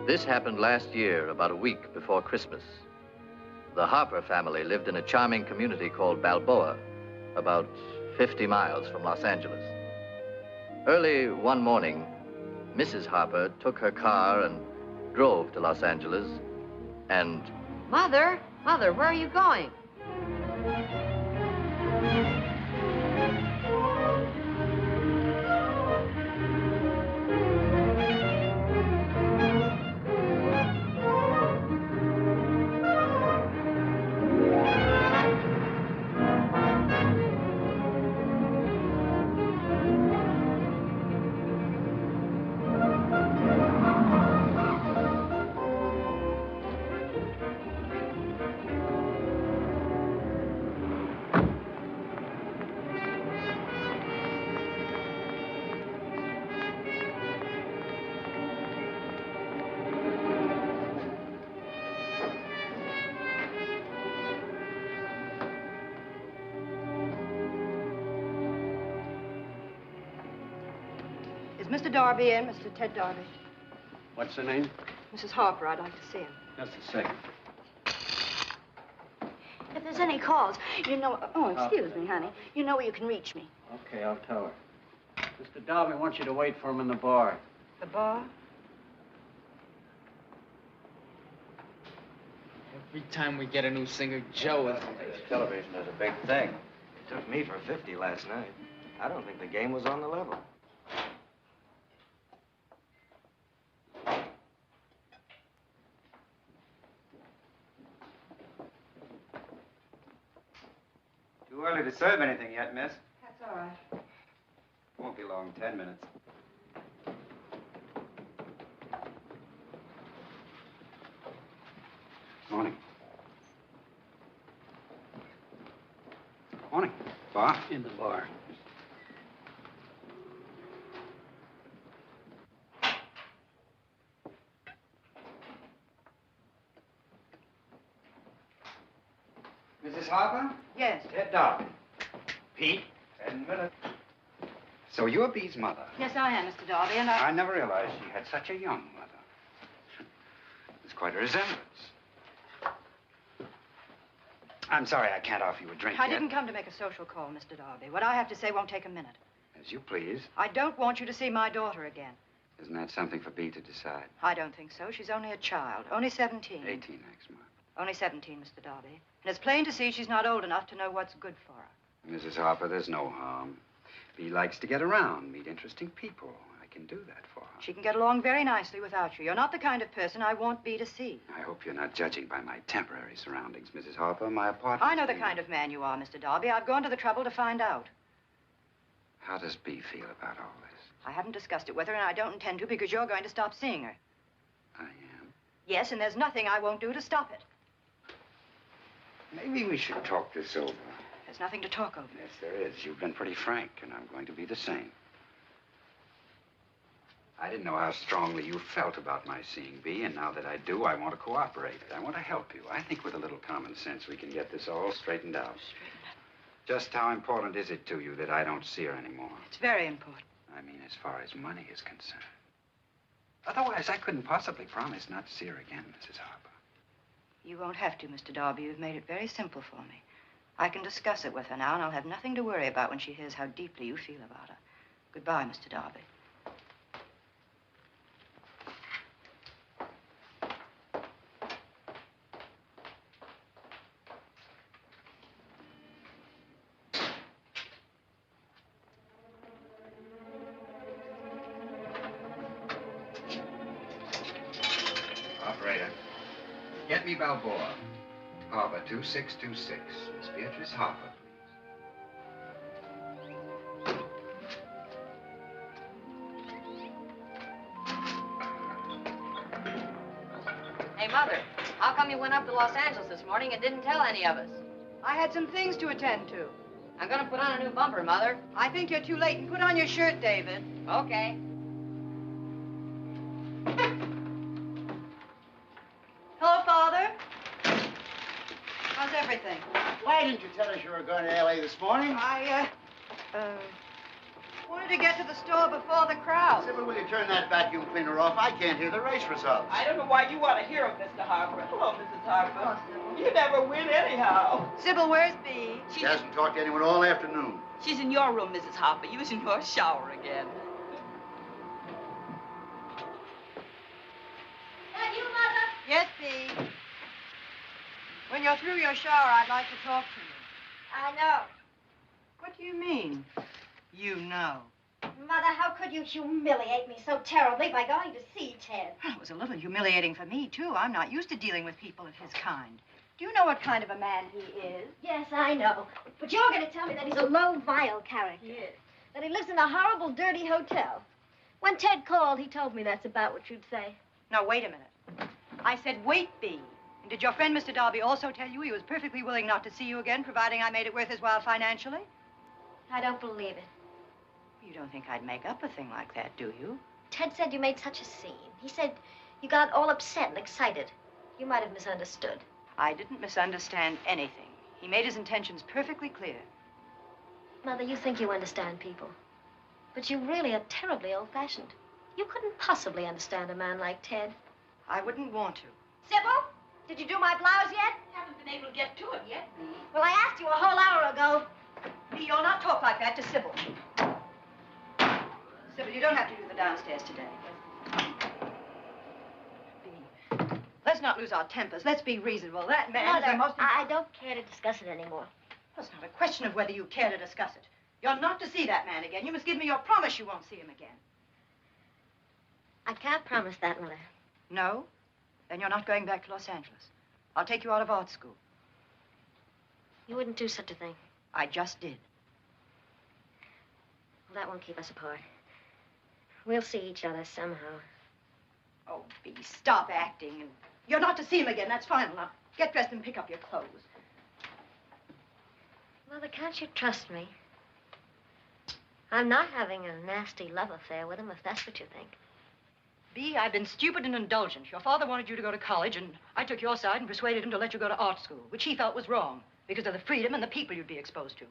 This happened last year, about a week before Christmas. The Harper family lived in a charming community called Balboa, about 50 miles from Los Angeles. Early one morning, Mrs. Harper took her car and drove to Los Angeles and... Mother, where are you going? Is Mr. Darby in, Mr. Ted Darby? What's her name? Mrs. Harper, I'd like to see him. Just a second. If there's any calls, you know... Oh, excuse me, honey. You know where you can reach me. Okay, I'll tell her. Mr. Darby wants you to wait for him in the bar. The bar? Every time we get a new singer, Joe is... Television is a big thing. It took me for 50 last night. I don't think the game was on the level. Too early to serve anything yet, miss. That's all right. Won't be long, 10 minutes. Morning. Morning. Bar? In the bar. Mrs. Harper? Yes. Ted Darby. Pete? 10 minutes. So you're Bee's mother? Yes, I am, Mr. Darby, and I never realized she had such a young mother. There's quite a resemblance. I'm sorry I can't offer you a drink I yet. didn't come to make a social call, Mr. Darby. What I have to say won't take a minute. As you please. I don't want you to see my daughter again. Isn't that something for Bee to decide? I don't think so. She's only a child. Only 17. 18 next month. Only 17, Mr. Darby. And it's plain to see she's not old enough to know what's good for her. Mrs. Harper, there's no harm. Bee likes to get around, meet interesting people. I can do that for her. She can get along very nicely without you. You're not the kind of person I want Bee to see. I hope you're not judging by my temporary surroundings, Mrs. Harper. My apartment... I know the kind of man you are, Mr. Darby. I've gone to the trouble to find out. How does Bee feel about all this? I haven't discussed it with her, and I don't intend to because you're going to stop seeing her. I am? Yes, and there's nothing I won't do to stop it. Maybe we should talk this over. There's nothing to talk over. Yes, there is. You've been pretty frank, and I'm going to be the same. I didn't know how strongly you felt about my seeing Bee, and now that I do, I want to cooperate. I want to help you. I think with a little common sense, we can get this all straightened out. Straightened out? Just how important is it to you that I don't see her anymore? It's very important. I mean, as far as money is concerned. Otherwise, I couldn't possibly promise not to see her again, Mrs. Harper. You won't have to, Mr. Darby. You've made it very simple for me. I can discuss it with her now, and I'll have nothing to worry about when she hears how deeply you feel about her. Goodbye, Mr. Darby. Operator, get me Balboa. Harper 2626. Miss Beatrice Harper, please. Hey, Mother, how come you went up to Los Angeles this morning and didn't tell any of us? I had some things to attend to. I'm gonna put on a new bumper, Mother. I think you're too late. And put on your shirt, David. Okay. Hello, Father. How's everything? Why didn't you tell us you were going to L.A. this morning? Wanted to get to the store before the crowd. Sybil, will you turn that vacuum cleaner off? I can't hear the race results. I don't know why you want to hear him, Mr. Harper. Hello, Mrs. Harper. You never win anyhow. Sybil, where's Bee? She hasn't talked to anyone all afternoon. She's in your room, Mrs. Harper, using your shower again. That you, Mother? Yes, Bee. When you're through your shower, I'd like to talk to you. I know. What do you mean, you know? Mother, how could you humiliate me so terribly by going to see Ted? It was a little humiliating for me, too. I'm not used to dealing with people of his kind. Do you know what kind of a man he is? Yes, I know. But you're going to tell me that he's a low, vile character. Yes. That he lives in a horrible, dirty hotel. When Ted called, he told me that's about what you'd say. Now, wait a minute. I said, wait, Bee. And did your friend, Mr. Darby, also tell you he was perfectly willing not to see you again, providing I made it worth his while financially? I don't believe it. You don't think I'd make up a thing like that, do you? Ted said you made such a scene. He said you got all upset and excited. You might have misunderstood. I didn't misunderstand anything. He made his intentions perfectly clear. Mother, you think you understand people. But you really are terribly old-fashioned. You couldn't possibly understand a man like Ted. I wouldn't want to. Sybil, did you do my blouse yet? Haven't been able to get to it yet, Bee. Well, I asked you a whole hour ago. Bee, you'll not talk like that to Sybil. Sybil, you don't have to do the downstairs today. Bee, let's not lose our tempers. Let's be reasonable. That man is the Mother, most... I don't care to discuss it anymore. It's not a question of whether you care to discuss it. You're not to see that man again. You must give me your promise you won't see him again. I can't promise that, Mother. No? Then you're not going back to Los Angeles. I'll take you out of art school. You wouldn't do such a thing. I just did. Well, that won't keep us apart. We'll see each other somehow. Oh, Bee, stop acting. And you're not to see him again. That's final. Now, get dressed and pick up your clothes. Mother, can't you trust me? I'm not having a nasty love affair with him, if that's what you think. Bee, I've been stupid and indulgent. Your father wanted you to go to college, and I took your side and persuaded him to let you go to art school, which he felt was wrong because of the freedom and the people you'd be exposed to.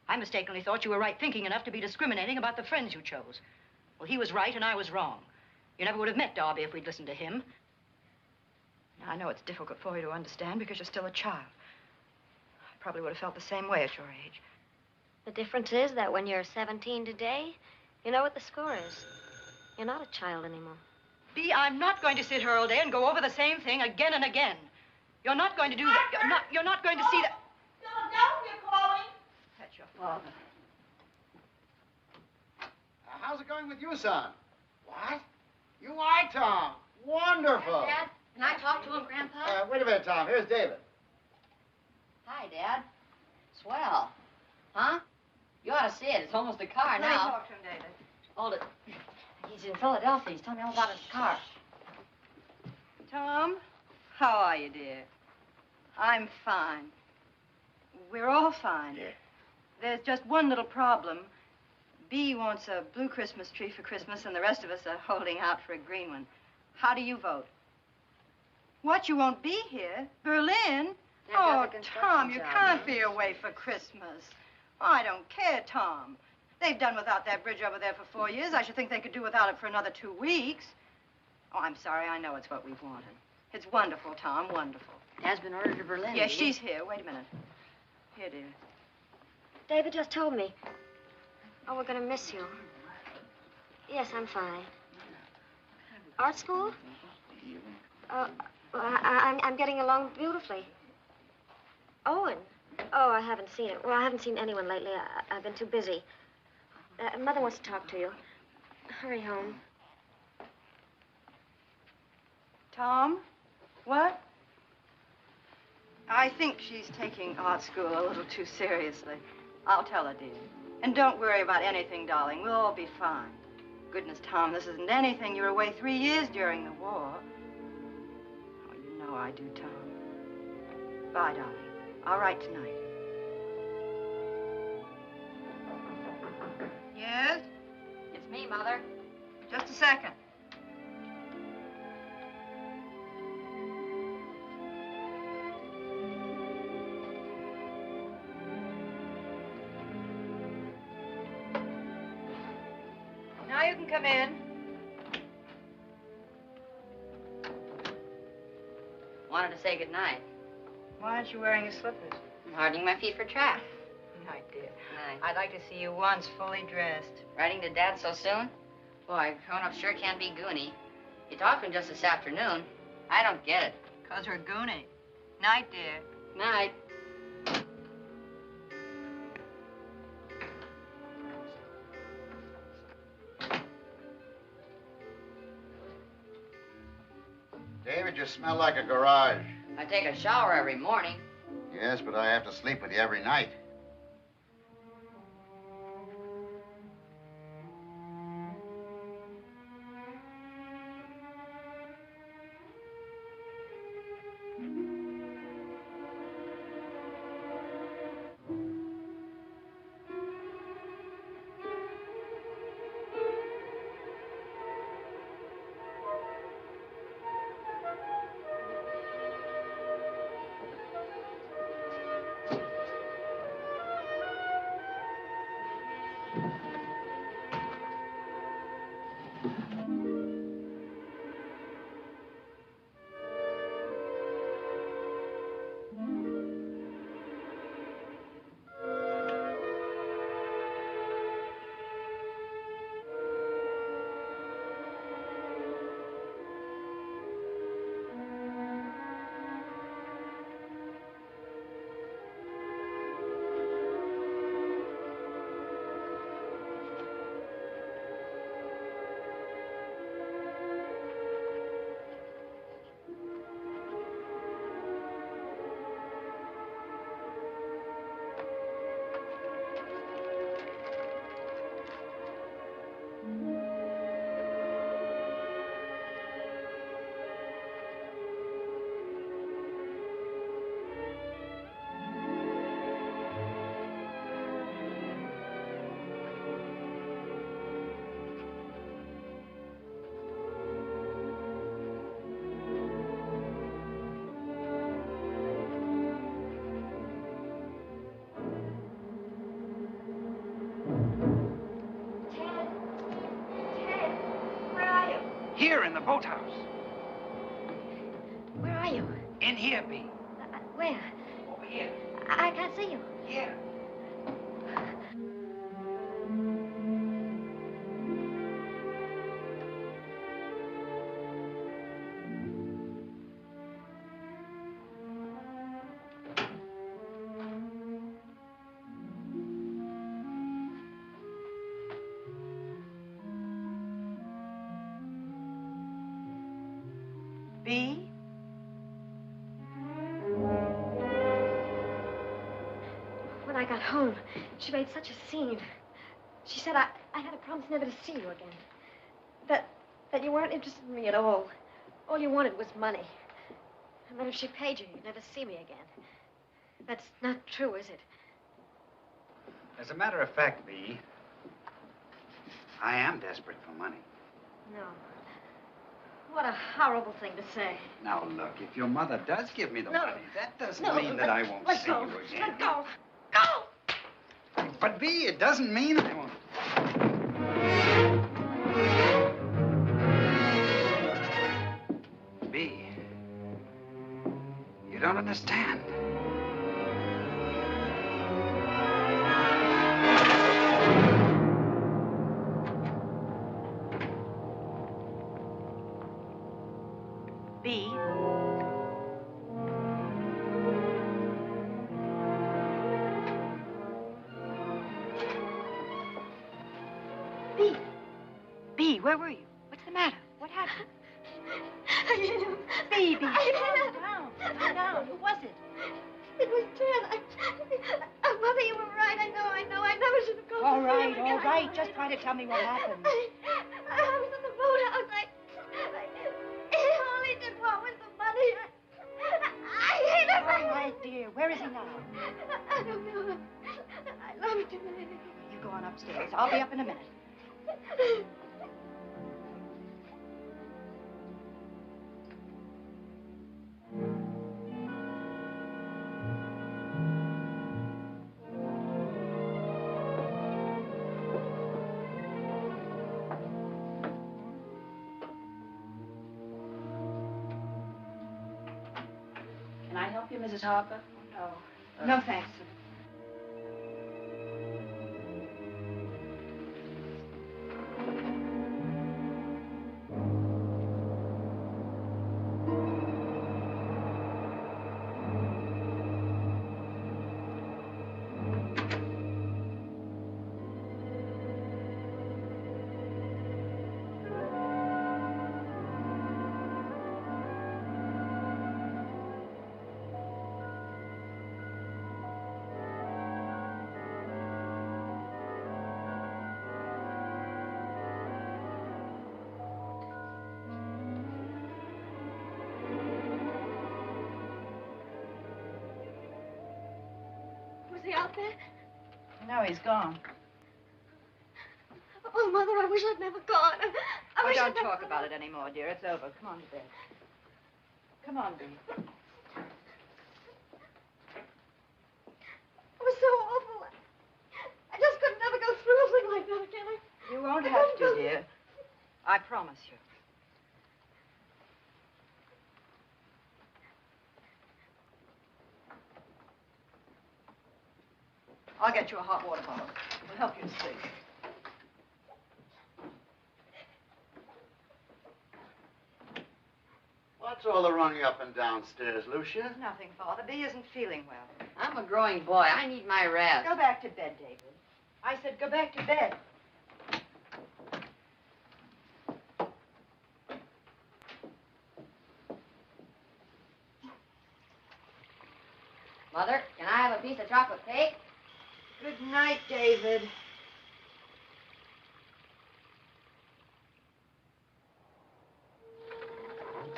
I mistakenly thought you were right-thinking enough to be discriminating about the friends you chose. Well, he was right and I was wrong. You never would have met Darby if we'd listened to him. Now, I know it's difficult for you to understand because you're still a child. I probably would have felt the same way at your age. The difference is that when you're 17 today, you know what the score is. You're not a child anymore. Bee, I'm not going to sit here all day and go over the same thing again and again. You're not going to do that. You're not going to see that. Philadelphia calling. That's your father. How's it going with you, son? What? You are Tom. Wonderful. Dad, can I talk to him, Grandpa? Wait a minute, Tom. Here's David. Hi, Dad. Swell. Huh? You ought to see it. It's almost a car Let me now. talk to him, David. Hold it. He's in Philadelphia. He's telling me all about his car. Tom, how are you, dear? I'm fine. We're all fine. Yeah. There's just one little problem. Bee wants a blue Christmas tree for Christmas, and the rest of us are holding out for a green one. How do you vote? What, you won't be here? Berlin? They've Oh, got the construction Tom, you job, can't huh? be away for Christmas. Oh, I don't care, Tom. They've done without that bridge over there for 4 years. I should think they could do without it for another 2 weeks. Oh, I'm sorry. I know it's what we've wanted. It's wonderful, Tom, wonderful. Dad's been ordered to Berlin. Yes, she's here. Wait a minute. Here, dear. David just told me. Oh, we're going to miss you. Yes, I'm fine. Art school? Well, I'm getting along beautifully. Owen? Oh, I haven't seen it. Well, I haven't seen anyone lately. I've been too busy. Mother wants to talk to you. Hurry home. Tom? What? I think she's taking art school a little too seriously. I'll tell her, dear. And don't worry about anything, darling. We'll all be fine. Goodness, Tom, this isn't anything. You were away 3 years during the war. Oh, you know I do, Tom. Bye, darling. I'll write tonight. Yes? It's me, Mother. Just a second. Now you can come in. Wanted to say goodnight. Why aren't you wearing your slippers? I'm hardening my feet for track. Night, dear. Night. I'd like to see you once fully dressed. Writing to Dad so soon? Boy, grown-up sure can be goony. He talked to him just this afternoon. I don't get it. 'Cause we're goony. Night, dear. Night. David, you smell like a garage. I take a shower every morning. Yes, but I have to sleep with you every night. Here in the boathouse. Where are you? In here, Bee. Where? Over here. I can't see you. Here. Bee? When I got home, she made such a scene. She said I had a promise never to see you again. That you weren't interested in me at all. All you wanted was money. And that if she paid you, you'd never see me again. That's not true, is it? As a matter of fact, Bee, I am desperate for money. No. What a horrible thing to say. Now, look, if your mother does give me the No. money, that doesn't No, mean that I won't let see go. you again. Let go. Go! But, Bee, it doesn't mean I won't. Bee, you don't understand. Bee? Bee? Bee, where were you? What's the matter? What happened? Bee, calm down. Calm down. Who was it? It was Ted. Mother, you were right. I never should have gone All to right, him all again. right. Just try to tell me what happened. I was in the boathouse. All he did want was the money. I hate him. All right, dear. Where is he now? I don't know. I loved him. You go on upstairs. I'll be up in a minute. you, Mrs. Harper? No. No, thanks. Was he out there? No, he's gone. Oh, Mother, I wish I'd never gone. I wish don't I'd talk about it anymore, dear. It's over. Come on to bed. Come on, Bee. It was so awful. I just could never go through a thing like that again. You won't have to, dear. I promise you. I'll get you a hot water bottle. It'll help you to sleep. What's all the running up and downstairs, Lucia? Nothing, Father. Bee isn't feeling well. I'm a growing boy. I need my rest. Go back to bed, David. I said go back to bed. Mother, can I have a piece of chocolate cake? Good night, David.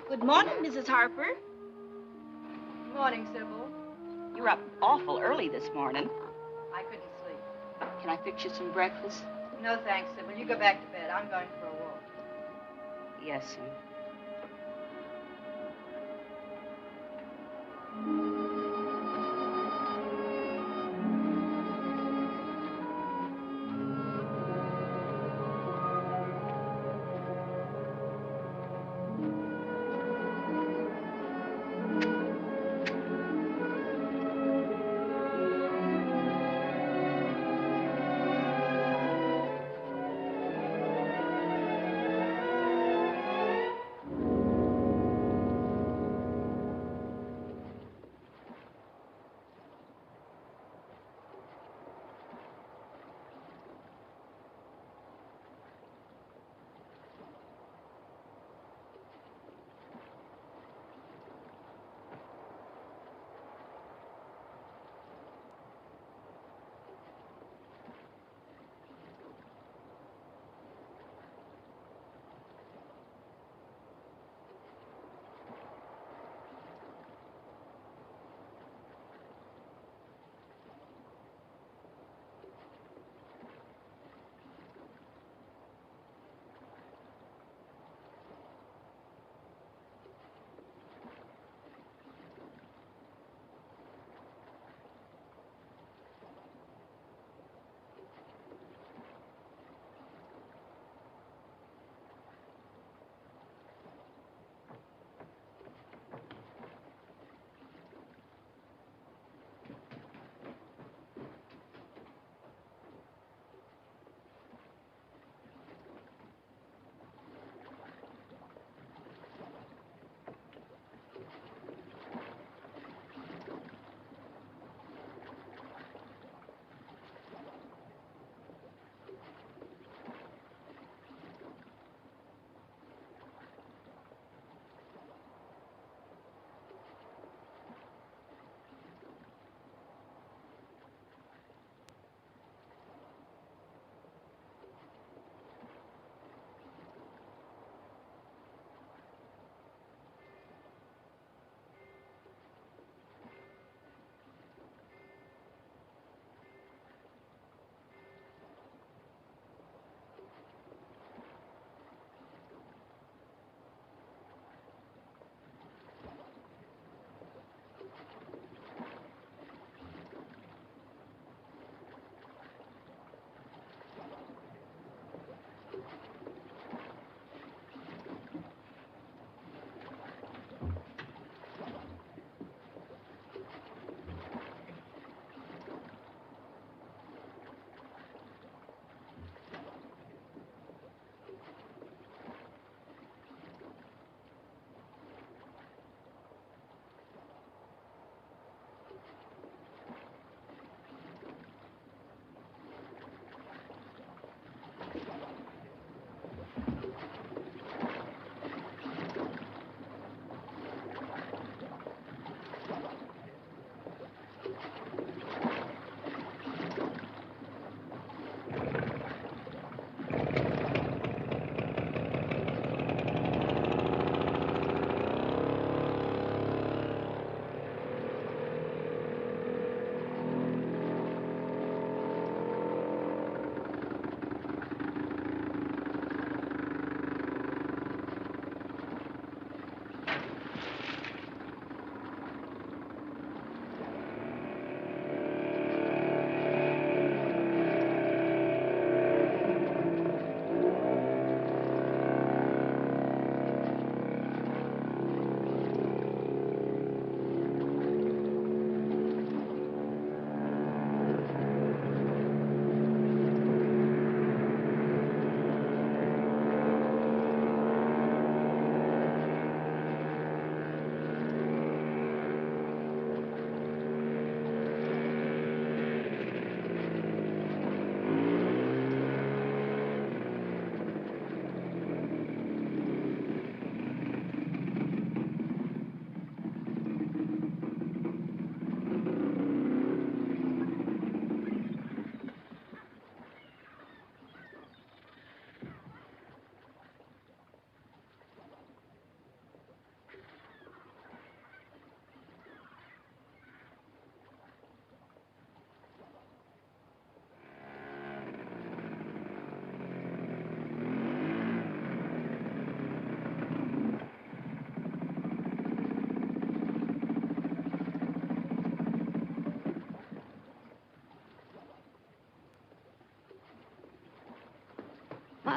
Good morning, Mrs. Harper. Morning, Sybil. You're up awful early this morning. I couldn't sleep. Can I fix you some breakfast? No, thanks, Sybil. You go back to bed. I'm going for a walk. Yes, sir.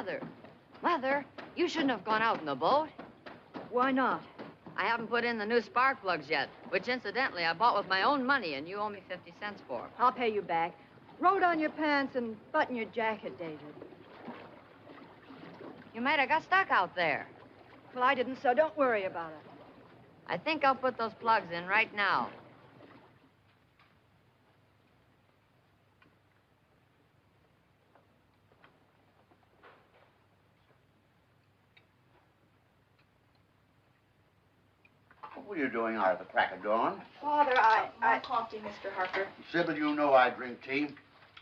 Mother. Mother, you shouldn't have gone out in the boat. Why not? I haven't put in the new spark plugs yet, which incidentally I bought with my own money, and you owe me 50 cents for. I'll pay you back. Roll down your pants and button your jacket, David. You might have got stuck out there. Well, I didn't, so don't worry about it. I think I'll put those plugs in right now. What are you doing out at the crack of dawn? Father, I coffee, Mr. Harper. Sybil, you know I drink tea.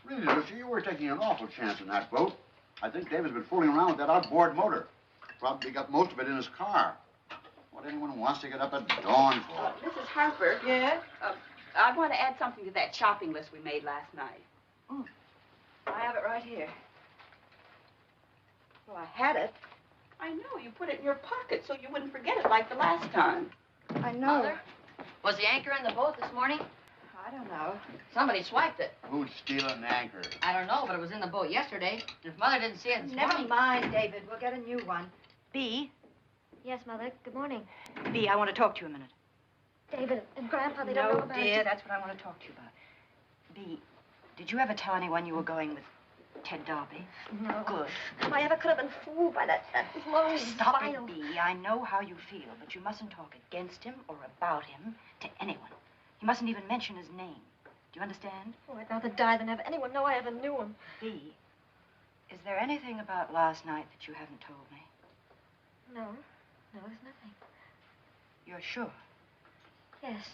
Really, Lucy, you were taking an awful chance in that boat. I think David's been fooling around with that outboard motor. Probably got most of it in his car. What anyone wants to get up at dawn for? Mrs. Harper. Yes? I want to add something to that shopping list we made last night. I have it right here. Well, I had it. I know. You put it in your pocket so you wouldn't forget it like the last time. I know. Mother, was the anchor in the boat this morning? I don't know. Somebody swiped it. Who'd steal an anchor? I don't know, but it was in the boat yesterday. If Mother didn't see it this Never morning... mind, David. We'll get a new one. Bea? Yes, Mother. Good morning. Bea, I want to talk to you a minute. David and Grandpa, they don't know No, about dear, it. that's what I want to talk to you about. Bea, did you ever tell anyone you were going with Ted Darby? No. Good. If I ever could have been fooled by that low, Stop vile... it, Bea. I know how you feel, but you mustn't talk against him or about him to anyone. You mustn't even mention his name. Do you understand? Oh, I'd rather die than have anyone know I ever knew him. Bea, is there anything about last night that you haven't told me? No. No, there's nothing. You're sure? Yes.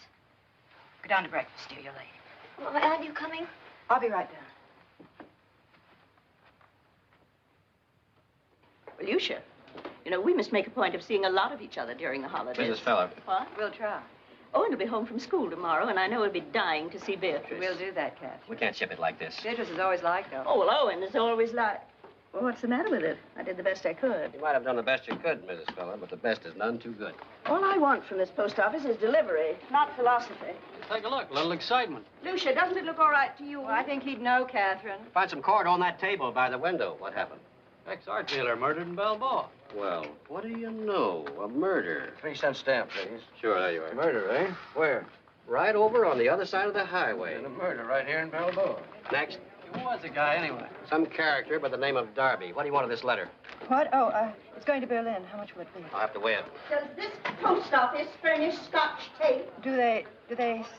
Go down to breakfast, dear. You're late. Well, aren't you coming? I'll be right down. Well, Lucia, you know, we must make a point of seeing a lot of each other during the holidays. Mrs. Feller. What? We'll try. Owen will be home from school tomorrow, and I know he'll be dying to see Beatrice. We'll do that, Kath. We can't ship it like this. Beatrice is always like that. Oh, well, Owen is always like... Well, what's the matter with it? I did the best I could. You might have done the best you could, Mrs. Feller, but the best is none too good. All I want from this post office is delivery, not philosophy. Take a look, a little excitement. Lucia, doesn't it look all right to you? Well, I think he'd know, Catherine. Find some cord on that table by the window. What happened? Ex-art dealer murdered in Balboa. Well, what do you know? A murder. 3-cent stamp, please. Sure, there you are. Murder, eh? Where? Right over on the other side of the highway. And a murder right here in Balboa. Next, Who was the guy, anyway? some character by the name of Darby. What do you want of this letter? What? Oh, it's going to Berlin. How much will it be? I'll have to weigh it. Does this post office furnish Scotch tape? Do they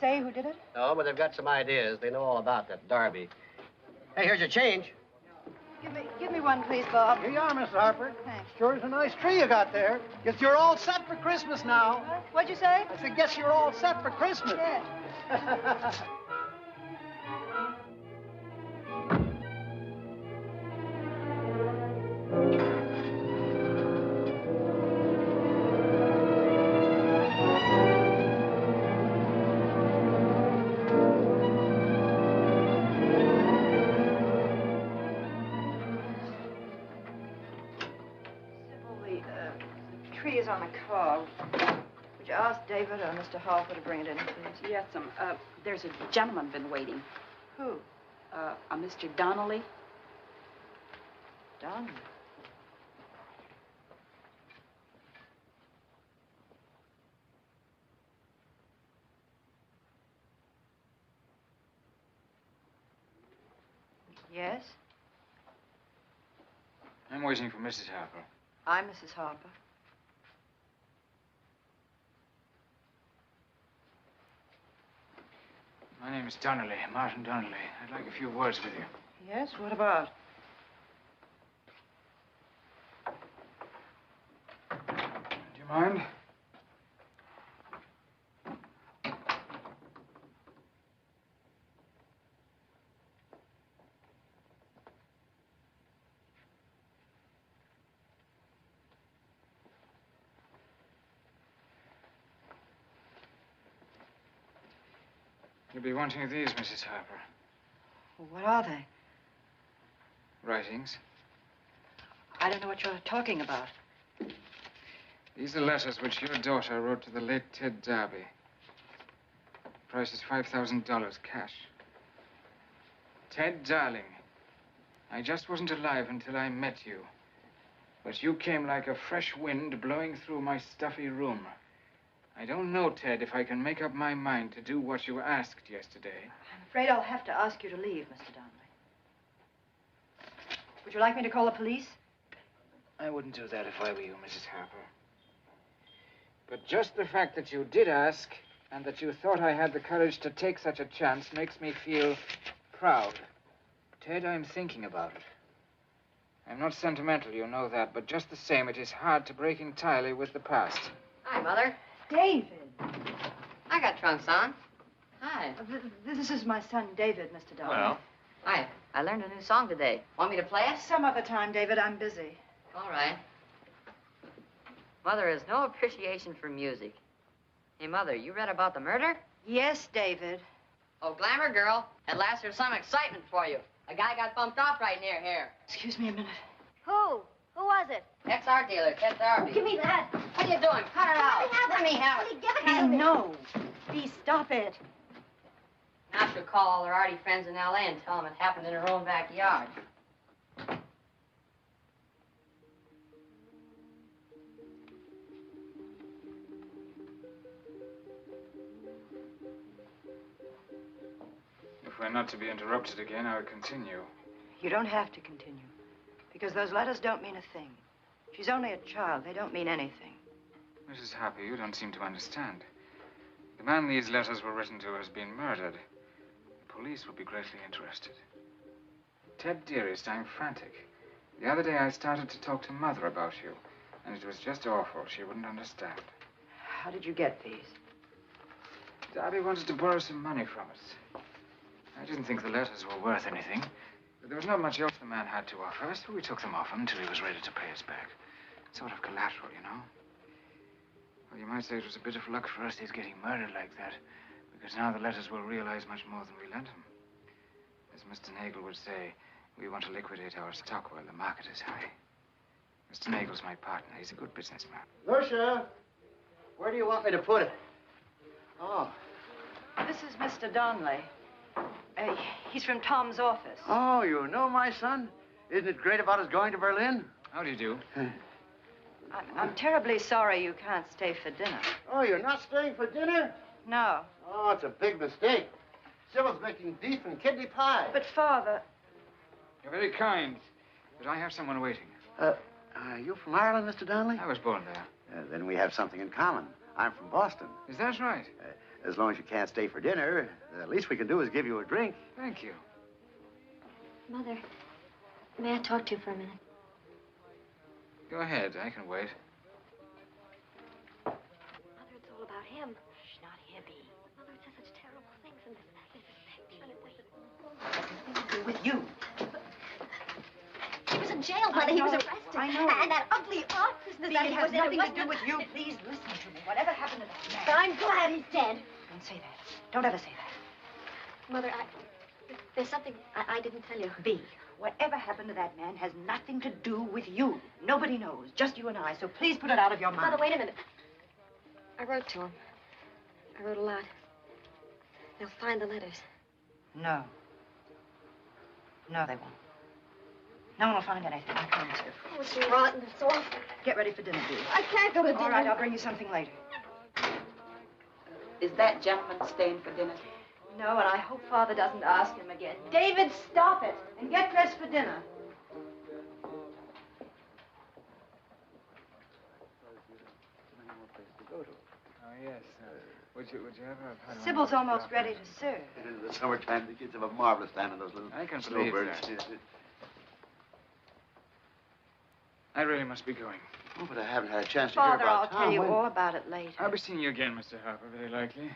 say who did it? No, but they've got some ideas. They know all about that Darby. Hey, here's your change. Give me one, please, Bob. Here you are, Miss Harper. Thanks. Sure is a nice tree you got there. Guess you're all set for Christmas now. What'd you say? I said, guess you're all set for Christmas. Yes. The tree is on the car. Would you ask David or Mr. Harper to bring it in, please? Yes, there's a gentleman been waiting. Who? A Mr. Donnelly. Don. Yes? I'm waiting for Mrs. Harper. I'm Mrs. Harper. My name is Donnelly, Martin Donnelly. I'd like a few words with you. Yes? What about? Do you mind? You'll be wanting these, Mrs. Harper. Well, what are they? Writings. I don't know what you're talking about. These are letters which your daughter wrote to the late Ted Darby. The price is $5,000 cash. Ted, darling, I just wasn't alive until I met you. But you came like a fresh wind blowing through my stuffy room. I don't know, Ted, if I can make up my mind to do what you asked yesterday. I'm afraid I'll have to ask you to leave, Mr. Donnelly. Would you like me to call the police? I wouldn't do that if I were you, Mrs. Harper. But just the fact that you did ask and that you thought I had the courage to take such a chance makes me feel proud. Ted, I'm thinking about it. I'm not sentimental, you know that, but just the same, it is hard to break entirely with the past. Hi, Mother. David. I got trunks on. Hi. This is my son, David, Mr. Donnelly. Well? Hi. I learned a new song today. Want me to play it? Some other time, David. I'm busy. All right. Mother has no appreciation for music. Hey, Mother, you read about the murder? Yes, David. Oh, glamour girl. At last there's some excitement for you. A guy got bumped off right near here. Excuse me a minute. Who? Who was it? XR dealer, Ted Darby. Give me that. What are you doing? Cut her out. Let me have it. Give it to me. No. Please stop it. Now she'll call all her arty friends in L.A. and tell them it happened in her own backyard. If we're not to be interrupted again, I'll continue. You don't have to continue. Because those letters don't mean a thing. She's only a child. They don't mean anything. Mrs. Harper, you don't seem to understand. The man these letters were written to has been murdered. The police will be greatly interested. Ted, dearest, I'm frantic. The other day I started to talk to Mother about you, and it was just awful. She wouldn't understand. How did you get these? Darby wanted to borrow some money from us. I didn't think the letters were worth anything, but there was not much else the man had to offer, so we took them off him until he was ready to pay us back. Sort of collateral, you know. Well, you might say it was a bit of luck for us his getting murdered like that, because now the letters will realize much more than we lent him. As Mr. Nagel would say, we want to liquidate our stock while the market is high. Mr. Nagel's my partner. He's a good businessman. Lucia, where do you want me to put it? Oh. This is Mr. Donnelly. He's from Tom's office. Oh, you know my son? Isn't it great about us going to Berlin? How do you do? I'm terribly sorry you can't stay for dinner. Oh, you're not staying for dinner? No. Oh, it's a big mistake. Sybil's making beef and kidney pie. But, Father... You're very kind, but I have someone waiting. Are you from Ireland, Mr. Donnelly? I was born there. Then we have something in common. I'm from Boston. Is that right? As long as you can't stay for dinner, the least we can do is give you a drink. Thank you. Mother, may I talk to you for a minute? Go ahead. I can wait. Mother, it's all about him. Shh, not Hippie. Mother, it says such terrible things in this Nothing to do with you. He was in jail, Mother. He was arrested. I know. And that ugly art business that It he has was in. nothing to do with you. Please listen to me. Whatever happened to that man? But I'm glad he's dead. Don't say that. Don't ever say that. Mother, there's something I didn't tell you. B, whatever happened to that man has nothing to do with you. Nobody knows. Just you and I. So please put it out of your mind. Mother, wait a minute. I wrote to him. I wrote a lot. They'll find the letters. No. No, they won't. No one will find anything, I promise you. Oh, it's rotten. It's awful. Get ready for dinner, dear. I can't go to dinner. All right, I'll bring you something later. Is that gentleman staying for dinner? No, and I hope Father doesn't ask him again. David, stop it. And get dressed for dinner. Oh, yes. Would you have a... Sybil's almost ready to serve. In the summertime, the kids have a marvelous time in those little I can believe snowbirds. that. I really must be going. Oh, but I haven't had a chance to Father, hear about I'll Tom. tell you When- all about it later. I'll be seeing you again, Mr. Harper, very likely.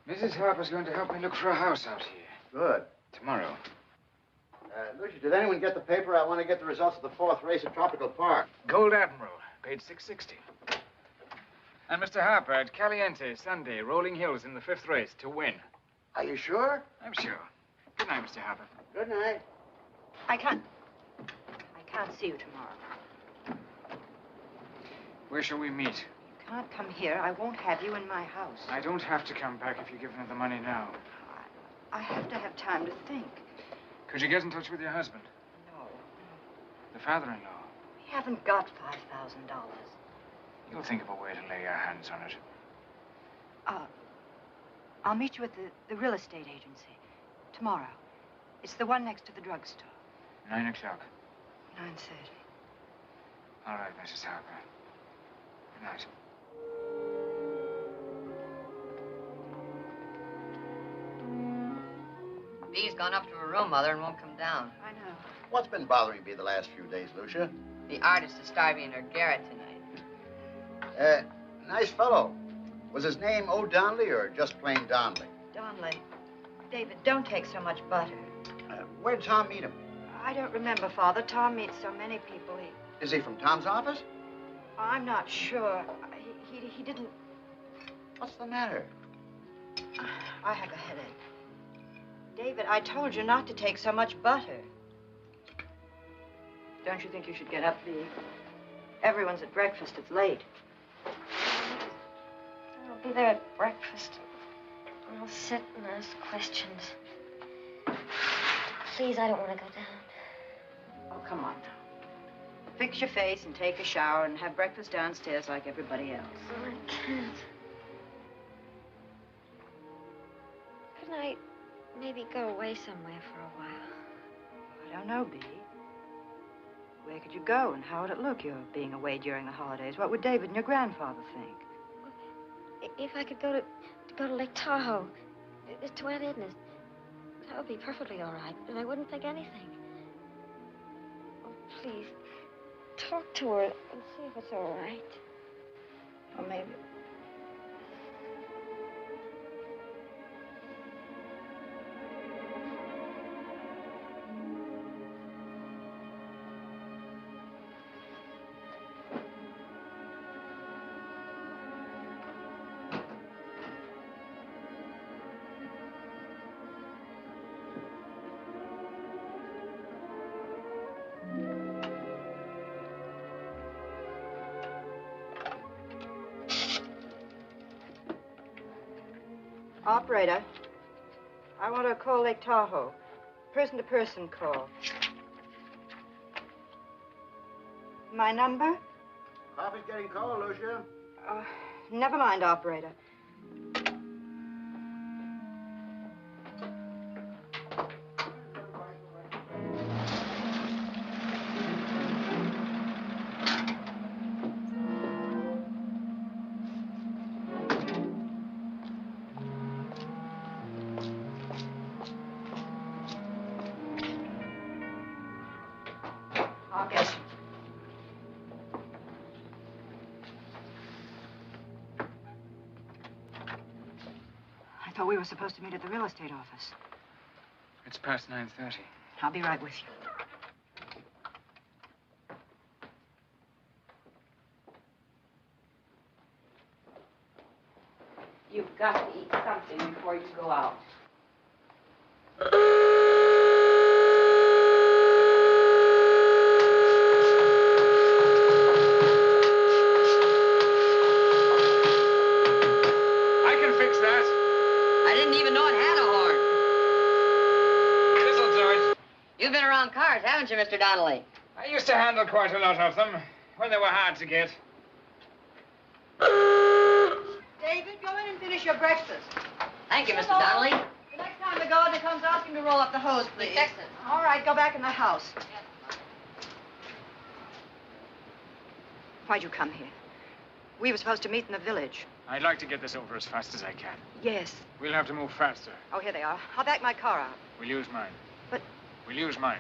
Mrs. Harper's going to help me look for a house out here. Good. Tomorrow. Lucia, did anyone get the paper? I want to get the results of the 4th race at Tropical Park. Gold Admiral, paid $6.60. And Mr. Harper at Caliente, Sunday, Rolling Hills in the 5th race to win. Are you sure? I'm sure. Good night, Mr. Harper. Good night. I can't see you tomorrow. Where shall we meet? You can't come here. I won't have you in my house. I don't have to come back if you give me the money now. I have to have time to think. Could you get in touch with your husband? No. The father-in-law? We haven't got $5,000. You'll think of a way to lay your hands on it. I'll meet you at the real estate agency tomorrow. It's the one next to the drugstore. 9 o'clock. 9:30. All right, Mrs. Harper. Good night. Bee's gone up to her room, Mother, and won't come down. I know. What's been bothering Bee the last few days, Lucia? The artist is starving in her garret tonight. Nice fellow. Was his name O'Donnelly or just plain Donnelly? Donnelly. David, don't take so much butter. Where'd Tom meet him? I don't remember, Father. Tom meets so many people. Is he from Tom's office? I'm not sure. He didn't... What's the matter? I have a headache. David, I told you not to take so much butter. Don't you think you should get up, Bee? Everyone's at breakfast. It's late. I'll be there at breakfast. I'll sit and ask questions. Please, I don't want to go down. Oh, come on now. Fix your face and take a shower and have breakfast downstairs like everybody else. Oh, I can't. Couldn't I maybe go away somewhere for a while? I don't know, Bee. Where could you go and how would it look, your being away during the holidays? What would David and your grandfather think? If I could go to Lake Tahoe, to Aunt Edna's, that would be perfectly all right, and I wouldn't think anything. Oh, please, talk to her and see if it's all right. Or maybe... Operator, I want to call Lake Tahoe. Person-to-person call. My number? Coffee's getting cold, Lucia. Never mind, operator. I thought we were supposed to meet at the real estate office. It's past 9:30. I'll be right with you. You've got to eat something before you go out. You've been around cars, haven't you, Mr. Donnelly? I used to handle quite a lot of them when they were hard to get. David, go in and finish your breakfast. Thank you, Mr. Donnelly. The next time the gardener comes, ask him to roll up the hose, please. Fix it. All right, go back in the house. Why'd you come here? We were supposed to meet in the village. I'd like to get this over as fast as I can. Yes. We'll have to move faster. Oh, here they are. I'll back my car out. We'll use mine. But... We'll use mine.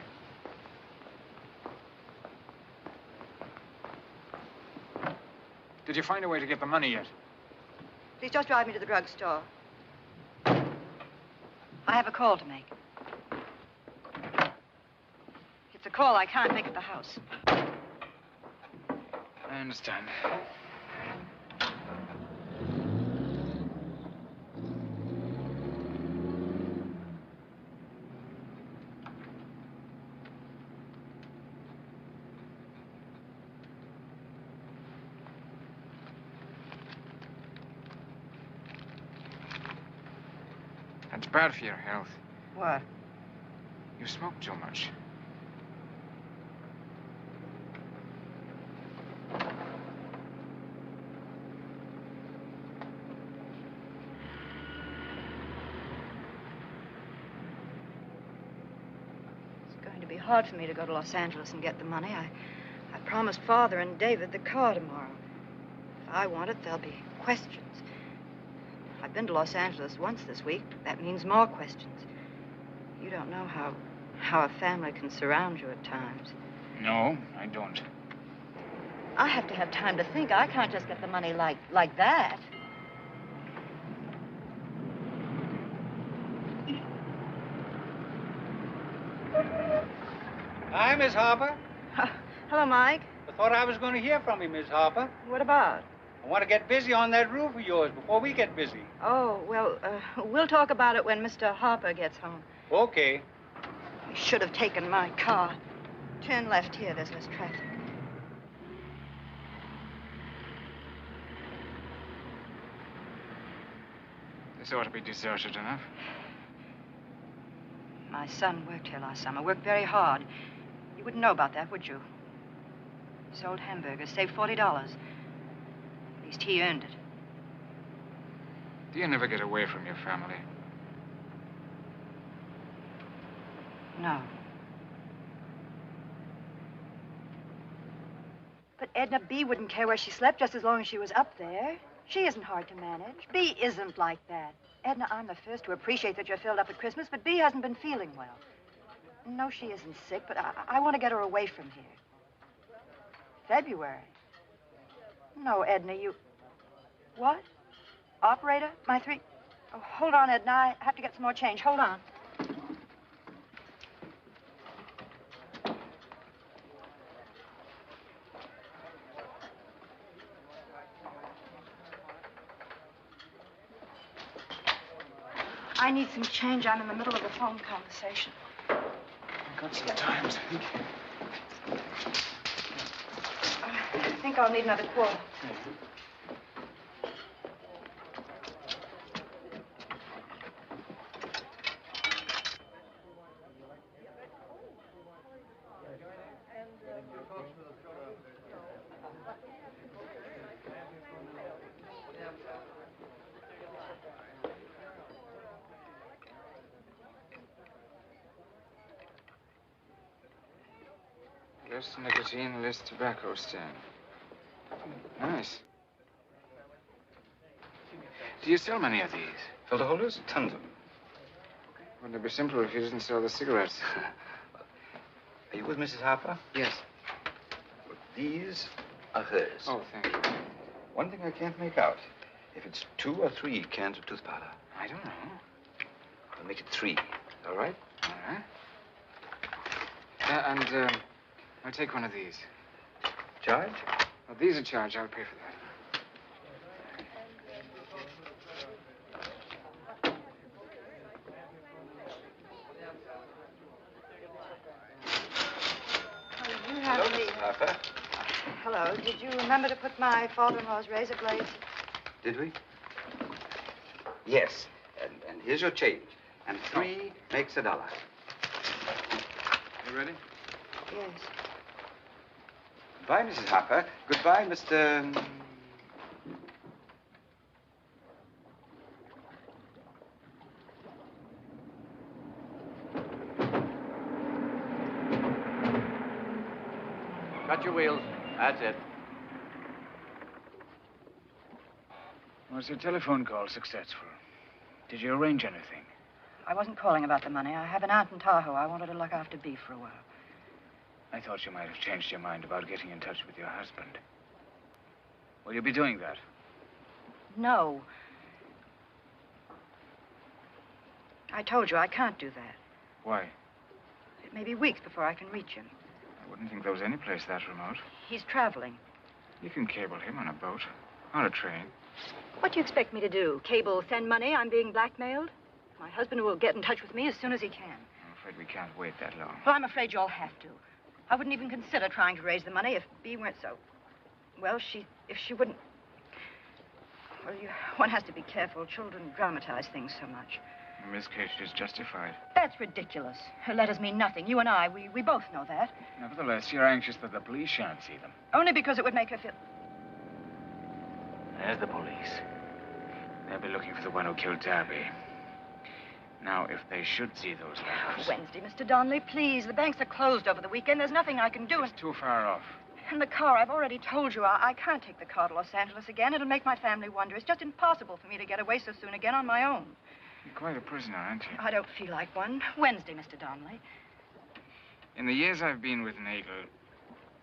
Did you find a way to get the money yet? Please just drive me to the drugstore. I have a call to make. It's a call I can't make at the house. I understand. It's bad for your health. What? You smoke too much. hard for me to go to Los Angeles and get the money. I promised Father and David the car tomorrow. If I want it, there'll be questions. I've been to Los Angeles once this week. That means more questions. You don't know how a family can surround you at times. No, I don't. I have to have time to think. I can't just get the money like that. Hi, Miss Harper. Hello, Mike. I thought I was going to hear from you, Miss Harper. What about? I want to get busy on that roof of yours before we get busy. Oh, well, we'll talk about it when Mr. Harper gets home. Okay. I should have taken my car. Turn left here. There's less traffic. This ought to be deserted enough. My son worked here last summer. Worked very hard. You wouldn't know about that, would you? Sold hamburgers, saved $40. At least he earned it. Do you never get away from your family? No. But Edna B. wouldn't care where she slept just as long as she was up there. She isn't hard to manage. B isn't like that. Edna, I'm the first to appreciate that you're filled up at Christmas, but B hasn't been feeling well. No, she isn't sick, but I want to get her away from here. February. No, Edna, you... What? Operator? My three... Oh, hold on, Edna. I have to get some more change. Hold on. I need some change. I'm in the middle of a phone conversation. I've got some time, I think. I think I'll need another quarter. Less nicotine, less tobacco stain. Nice. Do you sell many of these? Filter holders? Tons of them. Wouldn't it be simpler if you didn't sell the cigarettes? Are you with Mrs. Harper? Yes. Well, these are hers. Oh, thank you. One thing I can't make out. If it's 2 or 3 cans of tooth powder. I don't know. I'll make it 3. All right? All right. I'll take one of these. Charge? Well, these are charged. I'll pay for that. Oh, you have Hello, the... Mrs. Harper. Hello. Did you remember to put my father-in-law's razor blades? Did we? Yes. And here's your change. And 3 makes $1. You ready? Yes. Goodbye, Mrs. Harper. Goodbye, Mr. Cut your wheels. That's it. Was your telephone call successful? Did you arrange anything? I wasn't calling about the money. I have an aunt in Tahoe. I wanted to look after B for a while. I thought you might have changed your mind about getting in touch with your husband. Will you be doing that? No. I told you I can't do that. Why? It may be weeks before I can reach him. I wouldn't think there was any place that remote. He's traveling. You can cable him on a boat or a train. What do you expect me to do? Cable, send money? I'm being blackmailed? My husband will get in touch with me as soon as he can. I'm afraid we can't wait that long. Well, I'm afraid you'll have to. I wouldn't even consider trying to raise the money if Bea weren't so... Well, if she wouldn't... Well, one has to be careful. Children dramatize things so much. In this case, she's justified. That's ridiculous. Her letters mean nothing. You and I, we both know that. Nevertheless, you're anxious that the police shan't see them. Only because it would make her feel... There's the police. They'll be looking for the one who killed Darby. Now, if they should see those letters... Wednesday, Mr. Donnelly, please. The banks are closed over the weekend. There's nothing I can do. It's too far off. And the car, I've already told you, I can't take the car to Los Angeles again. It'll make my family wonder. It's just impossible for me to get away so soon again on my own. You're quite a prisoner, aren't you? I don't feel like one. Wednesday, Mr. Donnelly. In the years I've been with Nagel,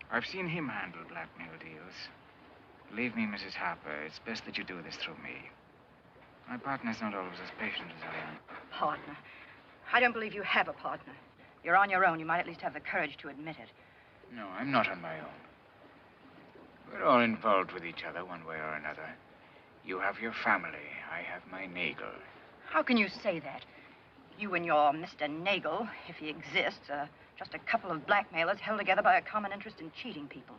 I've seen him handle blackmail deals. Believe me, Mrs. Harper, it's best that you do this through me. My partner's not always as patient as I am. Partner? I don't believe you have a partner. You're on your own. You might at least have the courage to admit it. No, I'm not on my own. We're all involved with each other one way or another. You have your family. I have my Nagel. How can you say that? You and your Mr. Nagel, if he exists, are just a couple of blackmailers held together by a common interest in cheating people.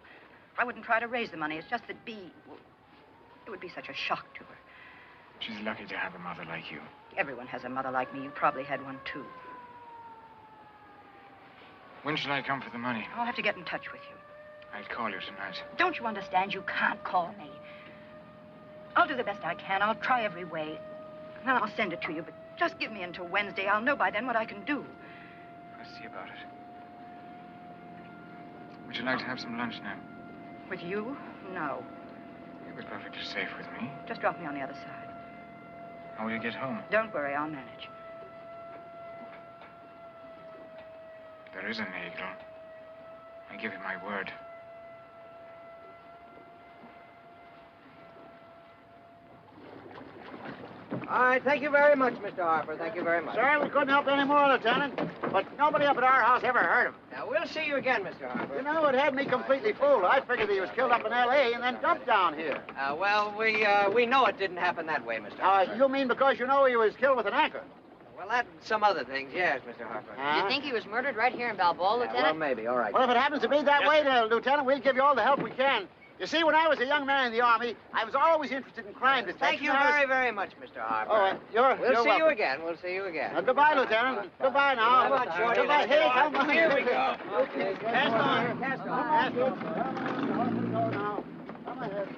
I wouldn't try to raise the money. It's just that Bea, well, it would be such a shock to her. She's lucky to have a mother like you. Everyone has a mother like me. You probably had one, too. When shall I come for the money? I'll have to get in touch with you. I'll call you tonight. Don't you understand? You can't call me. I'll do the best I can. I'll try every way. And then I'll send it to you. But just give me until Wednesday. I'll know by then what I can do. I'll see about it. Would you like to have some lunch now? With you? No. You'll be perfectly safe with me. Just drop me on the other side. How will you get home? Don't worry, I'll manage. There is a Nagel. I give you my word. All right, thank you very much, Mr. Harper. Thank you very much. Sorry we couldn't help any more, Lieutenant. But nobody up at our house ever heard of him. Now, we'll see you again, Mr. Harper. You know, it had me completely fooled. I figured he was killed up in L.A. and then dumped down here. Well, we know it didn't happen that way, Mr. Harper. You mean because you know he was killed with an anchor? Well, that and some other things, yes, Mr. Harper. Do you think he was murdered right here in Balboa, Lieutenant? Well, maybe. All right. Well, if it happens to be that way, Lieutenant, we'll give you all the help we can. You see, when I was a young man in the Army, I was always interested in crime detection. Thank you very, very much, Mr. Harper. Oh, We'll see welcome. you again. We'll see you again. Goodbye, Lieutenant. Goodbye now. Come on, Shorty. Goodbye. Hey, come on. Here we go. Okay. Cast on. Cast on. Cast on. Go now. Come ahead.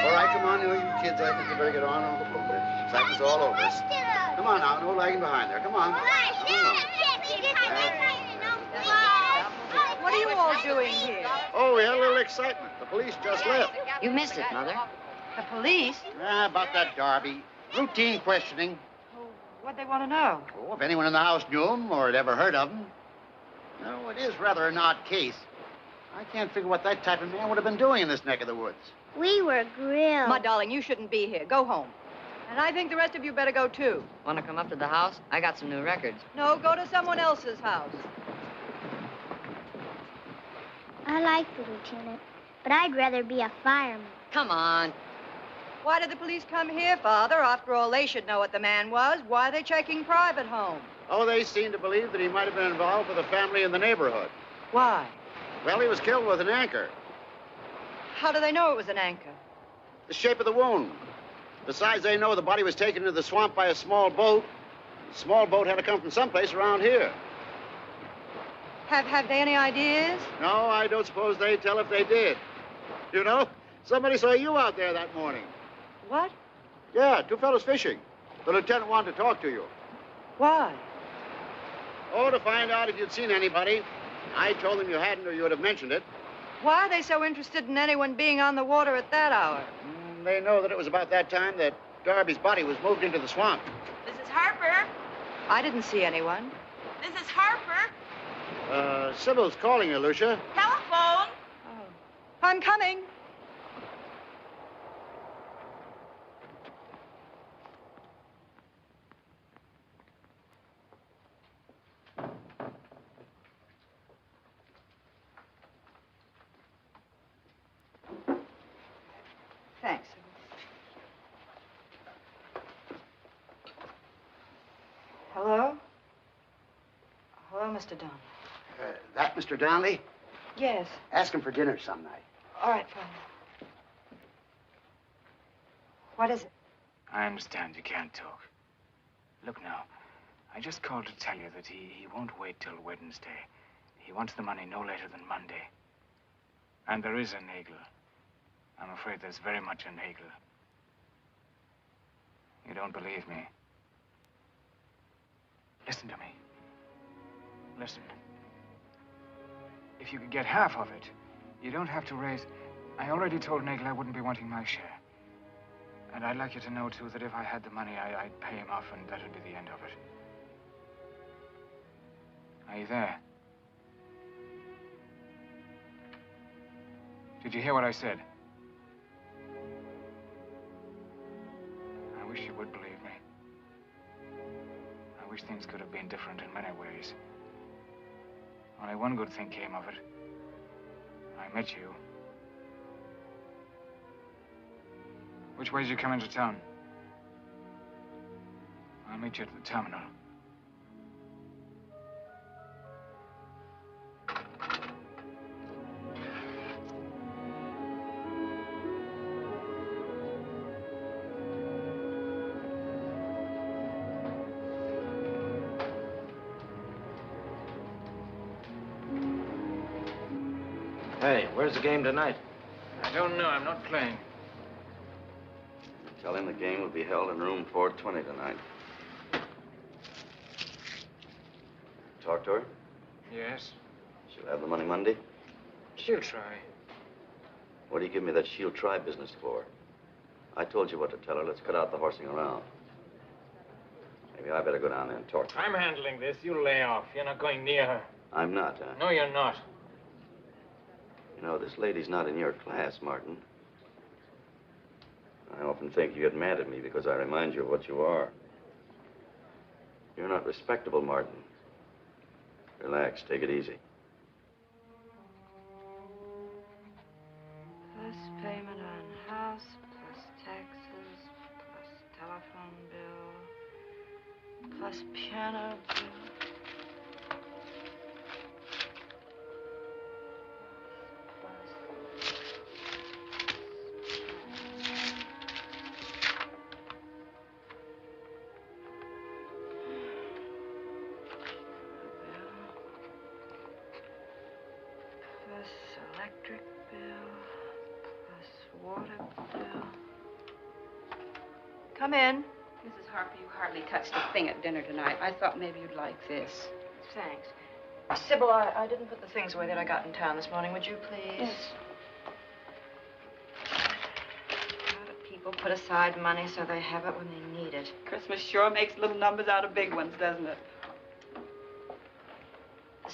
All right, come on, you kids. I think you better get on. Practice all over. Come on now, no lagging behind there. Come on. What are you all doing here? Oh, we had a little excitement. The police just left. You missed it, Mother. The police? About that Darby. Routine questioning. What'd they want to know? Oh, if anyone in the house knew him or had ever heard of him. No, it is rather an odd case. I can't figure what that type of man would have been doing in this neck of the woods. We were grilled. My darling, you shouldn't be here. Go home. And I think the rest of you better go, too. Want to come up to the house? I got some new records. No, go to someone else's house. I like the lieutenant, but I'd rather be a fireman. Come on. Why did the police come here, Father? After all, they should know what the man was. Why are they checking private homes? Oh, they seem to believe that he might have been involved with a family in the neighborhood. Why? Well, he was killed with an anchor. How do they know it was an anchor? The shape of the wound. Besides, they know the body was taken into the swamp by a small boat. The small boat had to come from someplace around here. Have they any ideas? No, I don't suppose they'd tell if they did. You know, somebody saw you out there that morning. What? Yeah, two fellows fishing. The lieutenant wanted to talk to you. Why? Oh, to find out if you'd seen anybody. I told them you hadn't, or you would have mentioned it. Why are they so interested in anyone being on the water at that hour? They know that it was about that time that Darby's body was moved into the swamp. Mrs. Harper? I didn't see anyone. Mrs. Harper? Sybil's calling you, Lucia. Telephone? Oh. I'm coming. Thanks. Hello? Hello, Mr. Donnelly. That Mr. Donnelly? Yes. Ask him for dinner some night. All right, Father. What is it? I understand you can't talk. Look now, I just called to tell you that he won't wait till Wednesday. He wants the money no later than Monday. And there is a Nagel. I'm afraid there's very much in Nagel. You don't believe me? Listen to me. Listen. If you could get half of it, you don't have to raise... I already told Nagel I wouldn't be wanting my share. And I'd like you to know, too, that if I had the money, I'd pay him off, and that'd be the end of it. Are you there? Did you hear what I said? I wish you would believe me. I wish things could have been different in many ways. Only one good thing came of it. I met you. Which way did you come into town? I'll meet you at the terminal. Hey, where's the game tonight? I don't know. I'm not playing. Tell him the game will be held in room 420 tonight. Talk to her? Yes? She'll have the money Monday? She'll try. What do you give me that she'll try business for? I told you what to tell her. Let's cut out the horsing around. Maybe I better go down there and talk to her. I'm handling this. You lay off. You're not going near her. I'm not, huh? No, you're not. You know, this lady's not in your class, Martin. I often think you get mad at me because I remind you of what you are. You're not respectable, Martin. Relax, take it easy. Plus payment on house, plus taxes, plus telephone bill, plus piano bill. Electric bill, plus water bill. Come in. Mrs. Harper, you hardly touched a thing at dinner tonight. I thought maybe you'd like this. Thanks. Sybil, I didn't put the things away that I got in town this morning. Would you please? Yes. How do people put aside money so they have it when they need it? Christmas sure makes little numbers out of big ones, doesn't it?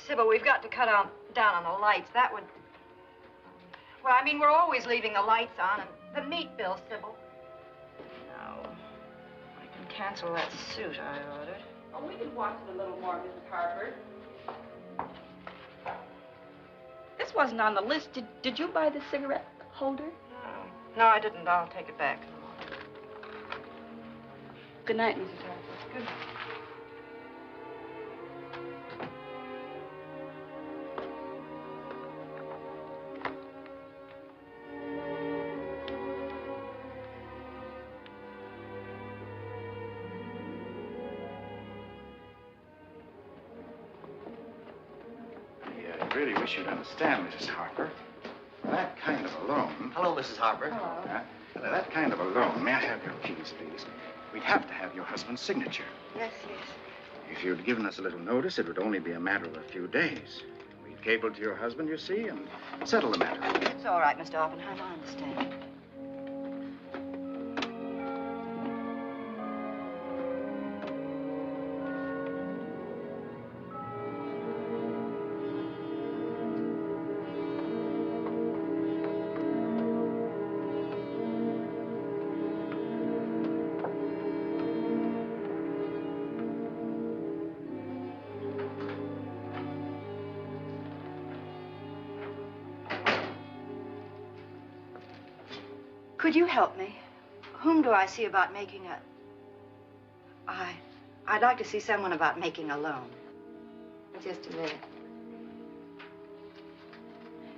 Sybil, we've got to cut down on the lights. That would... Well, I mean, we're always leaving the lights on. And the meat bill, Sybil. No. I can cancel that suit I ordered. Oh, we can watch it a little more, Mrs. Harper. This wasn't on the list. Did you buy the cigarette holder? No. No, I didn't. I'll take it back. Good night, Mrs. Harper. Good night. I really wish you'd understand, Mrs. Harper. That kind of a loan... Hello, Mrs. Harper. That kind of a loan... May I have your keys, please? We'd have to have your husband's signature. Yes, yes. If you'd given us a little notice, it would only be a matter of a few days. We'd cable to your husband, you see, and settle the matter. It's all right, Mr. Oppenheim. I understand. Could you help me? Whom do I see about making a... I'd like to see someone about making a loan. Just a minute.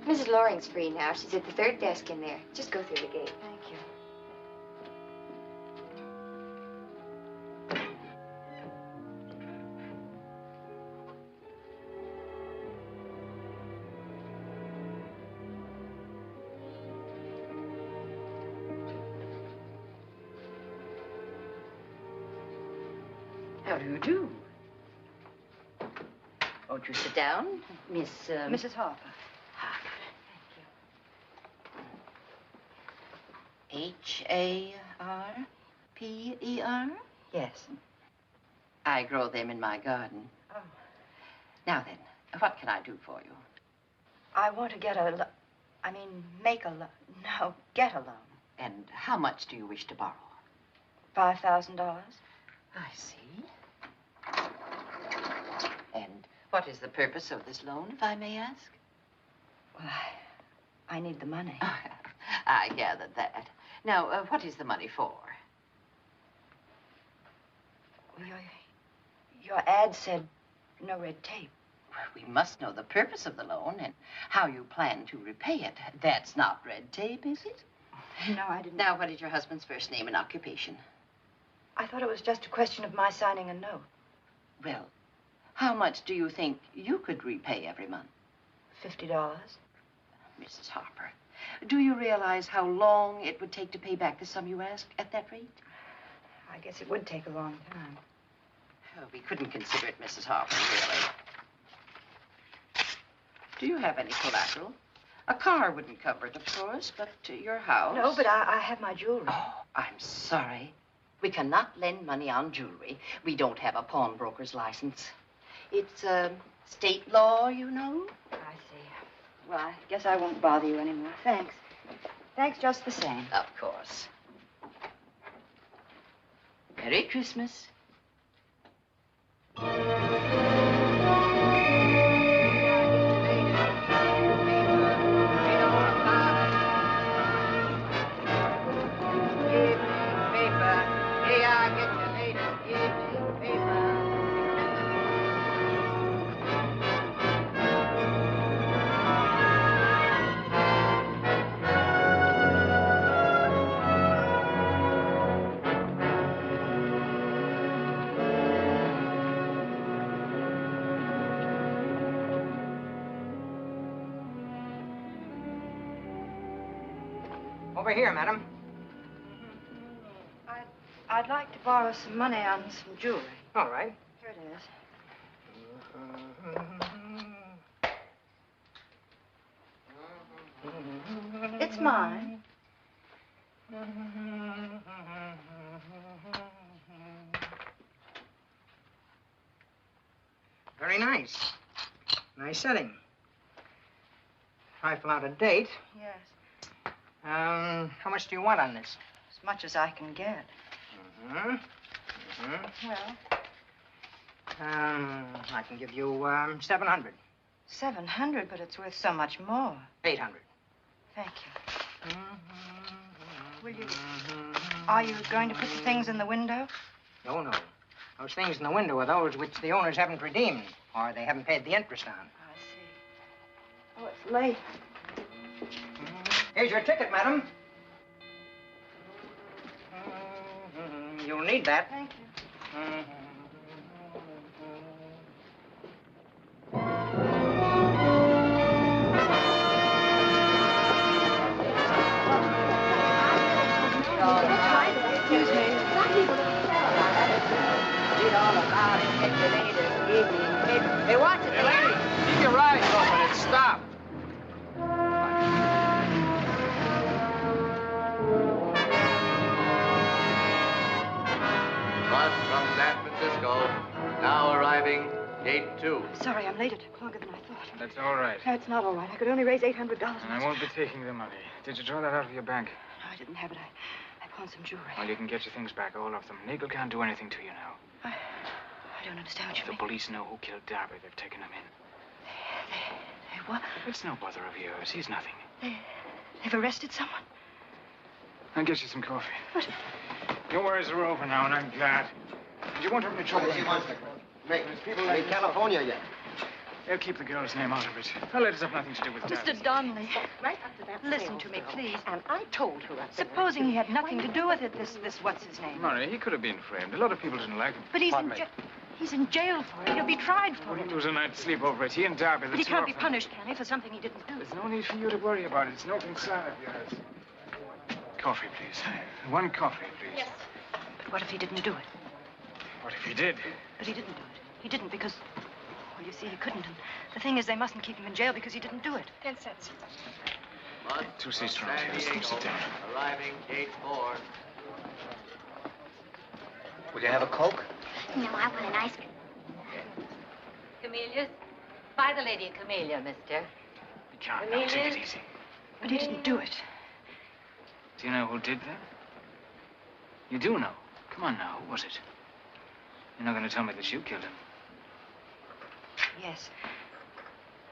Mrs. Loring's free now. She's at the third desk in there. Just go through the gate. Thank you. How do you do? Won't you sit down, Miss... Mrs. Harper. Harper. Harper? Yes. I grow them in my garden. Oh. Now then, what can I do for you? I want to get make a loan. No, get a loan. And how much do you wish to borrow? $5,000. I see. And what is the purpose of this loan, if I may ask? Well, I need the money. I gathered that. Now, what is the money for? Well, your ad said no red tape. We must know the purpose of the loan and how you plan to repay it. That's not red tape, is it? No, I didn't. Now, what is your husband's first name and occupation? I thought it was just a question of my signing a note. Well, how much do you think you could repay every month? $50. Mrs. Harper, do you realize how long it would take to pay back the sum you asked at that rate? I guess it would take a long time. Oh, we couldn't consider it, Mrs. Harper, really. Do you have any collateral? A car wouldn't cover it, of course, but your house... No, but I have my jewelry. Oh, I'm sorry. We cannot lend money on jewelry. We don't have a pawnbroker's license. It's, state law, you know. I see. Well, I guess I won't bother you anymore. Thanks. Thanks just the same. Of course. Merry Christmas. Over here, madam. I'd like to borrow some money on some jewelry. All right. Here it is. It's mine. Very nice. Nice setting. Trifle out of date. Yes. How much do you want on this? As much as I can get. Well, I can give you 700. 700, but it's worth so much more. 800. Thank you. Will you... Are you going to put the things in the window? No, no. Those things in the window are those which the owners haven't redeemed, or they haven't paid the interest on. I see. Oh, it's late. Here's your ticket, madam. You'll need that. Thank you. Excuse me. Read all about it. Get your latest evening paper. Hey, watch it. Hey, lady, keep your eyes open and stop. Bus from San Francisco, now arriving, gate 2. Sorry, I'm late. It took longer than I thought. That's all right. No, it's not all right. I could only raise $800. And I won't be taking the money. Did you draw that out of your bank? No, I didn't have it. I pawned some jewelry. Well, you can get your things back, all of them. Nagel can't do anything to you now. I don't understand what you The mean. police know who killed Darby. They've taken him in. They what? It's no bother of yours. He's nothing. They've arrested someone? I'll get you some coffee. What? Your worries are over now, and I'm glad. You won't have any trouble. Make people in California yet. They'll keep the girl's name out of it. Her letters have nothing to do with Darby. Mr. Donnelly. Right after that. Listen to me, please. And I told her. Supposing he had nothing to do with it, this what's his name? Murray, he could have been framed. A lot of people didn't like him. But he's in jail for it. He'll be tried for Well, it. he'll lose a night's sleep over it. He and Darby, the But he two can't of be them. punished, can he, for something he didn't do? There's no need for you to worry about it. It's no concern of yours. Coffee, please. One coffee, please. Yes. But what if he didn't do it? What if he did? But he didn't do it. He didn't because, well, you see, he couldn't. And the thing is, they mustn't keep him in jail because he didn't do it. 10 cents. 2 seats from here. Let's sit down. Arriving gate 4. Will you have a Coke? No, I want an ice cream. Camellias? Buy the lady a camellia, mister. John, now take it easy. But he didn't do it. Do you know who did that? You do know. Come on now, who was it? You're not going to tell me that you killed him. Yes.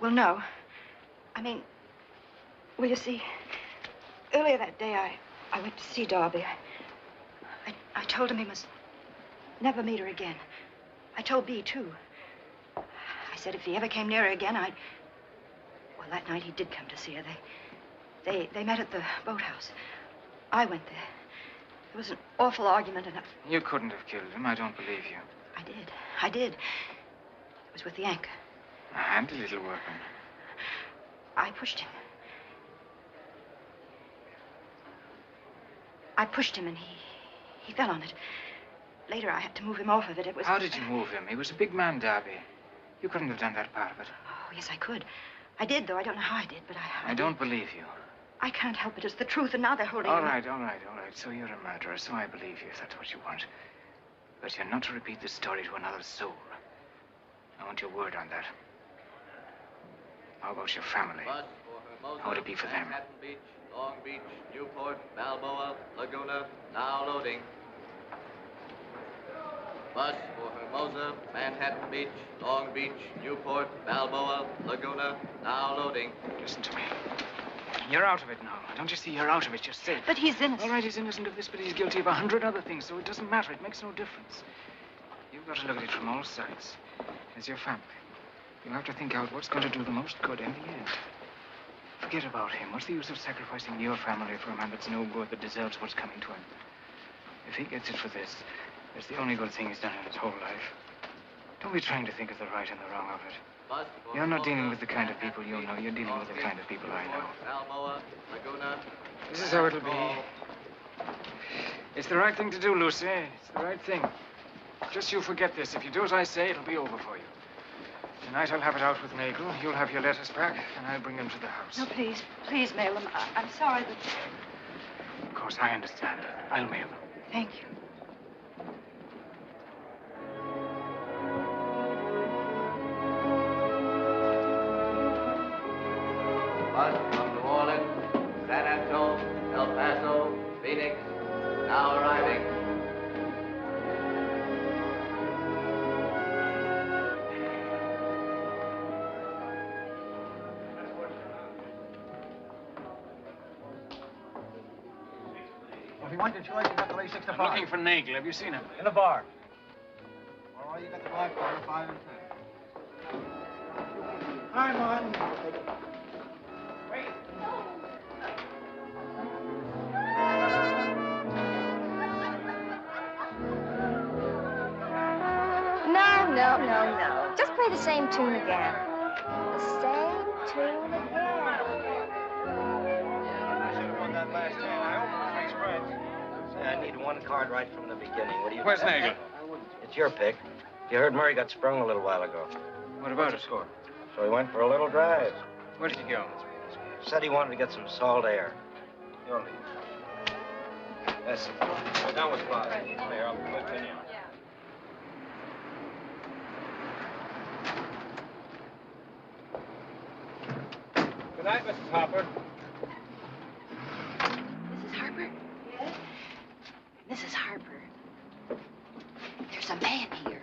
Well, no. I mean, well, you see, earlier that day, I went to see Darby. I told him he must never meet her again. I told Bea, too. I said if he ever came near her again, I'd... Well, that night he did come to see her. They met at the boathouse. I went there. There was an awful argument, and You couldn't have killed him. I don't believe you. I did. It was with the anchor. A handy little workman. I pushed him. I pushed him, and he fell on it. Later, I had to move him off of it. It was... How did you move him? He was a big man, Darby. You couldn't have done that part of it. Oh, yes, I could. I did, though. I don't know how I did, but I I don't believe you. I can't help it. It's the truth, and now they're holding All him. right. So you're a murderer, so I believe you if that's what you want. But you're not to repeat this story to another soul. I want your word on that. How about your family? How would it be for them? Manhattan Beach, Long Beach, Newport, Balboa, Laguna, now loading. Bus for Hermosa, Manhattan Beach, Long Beach, Newport, Balboa, Laguna, now loading. Listen to me. You're out of it now. Don't you see you're out of it? You're safe. But he's innocent. All right, he's innocent of this, but he's guilty of 100 other things, so it doesn't matter. It makes no difference. You've got to look at it from all sides. As your family. You'll have to think out what's going to do the most good in the end. Forget about him. What's the use of sacrificing your family for a man that's no good, that deserves what's coming to him? If he gets it for this, it's the only good thing he's done in his whole life. Don't be trying to think of the right and the wrong of it. You're not dealing with the kind of people you know. You're dealing with the kind of people I know. Balboa, Laguna. This is how it'll be. It's the right thing to do, Lucy. It's the right thing. Just you forget this. If you do as I say, it'll be over for you. Tonight I'll have it out with Nagel. You'll have your letters back, and I'll bring them to the house. No, please mail them. I'm sorry that... Of course, I understand. I'll mail them. Thank you. Bus from New Orleans, San Antonio, El Paso, Phoenix, now arriving. If you want your choice, you got to lay 6 to 5. I'm looking for Nagel. Have you seen him? In the bar. All right, you got the black bar, 5 and 10. Hi, Martin. No. Just play the same tune again. The same tune again. I should have won that last hand. I opened 3 spreads. I need 1 card right from the beginning. What do you... Where's Nagel? It's your pick. You heard Murray got sprung a little while ago. What about it? Score. So he went for a little drive. Where did he go? Said he wanted to get some salt air. Your lead. That's it. Go down with 5. Here, I'll continue. Good night, Mrs. Harper. Mrs. Harper? Yes? Mrs. Harper, there's a man here.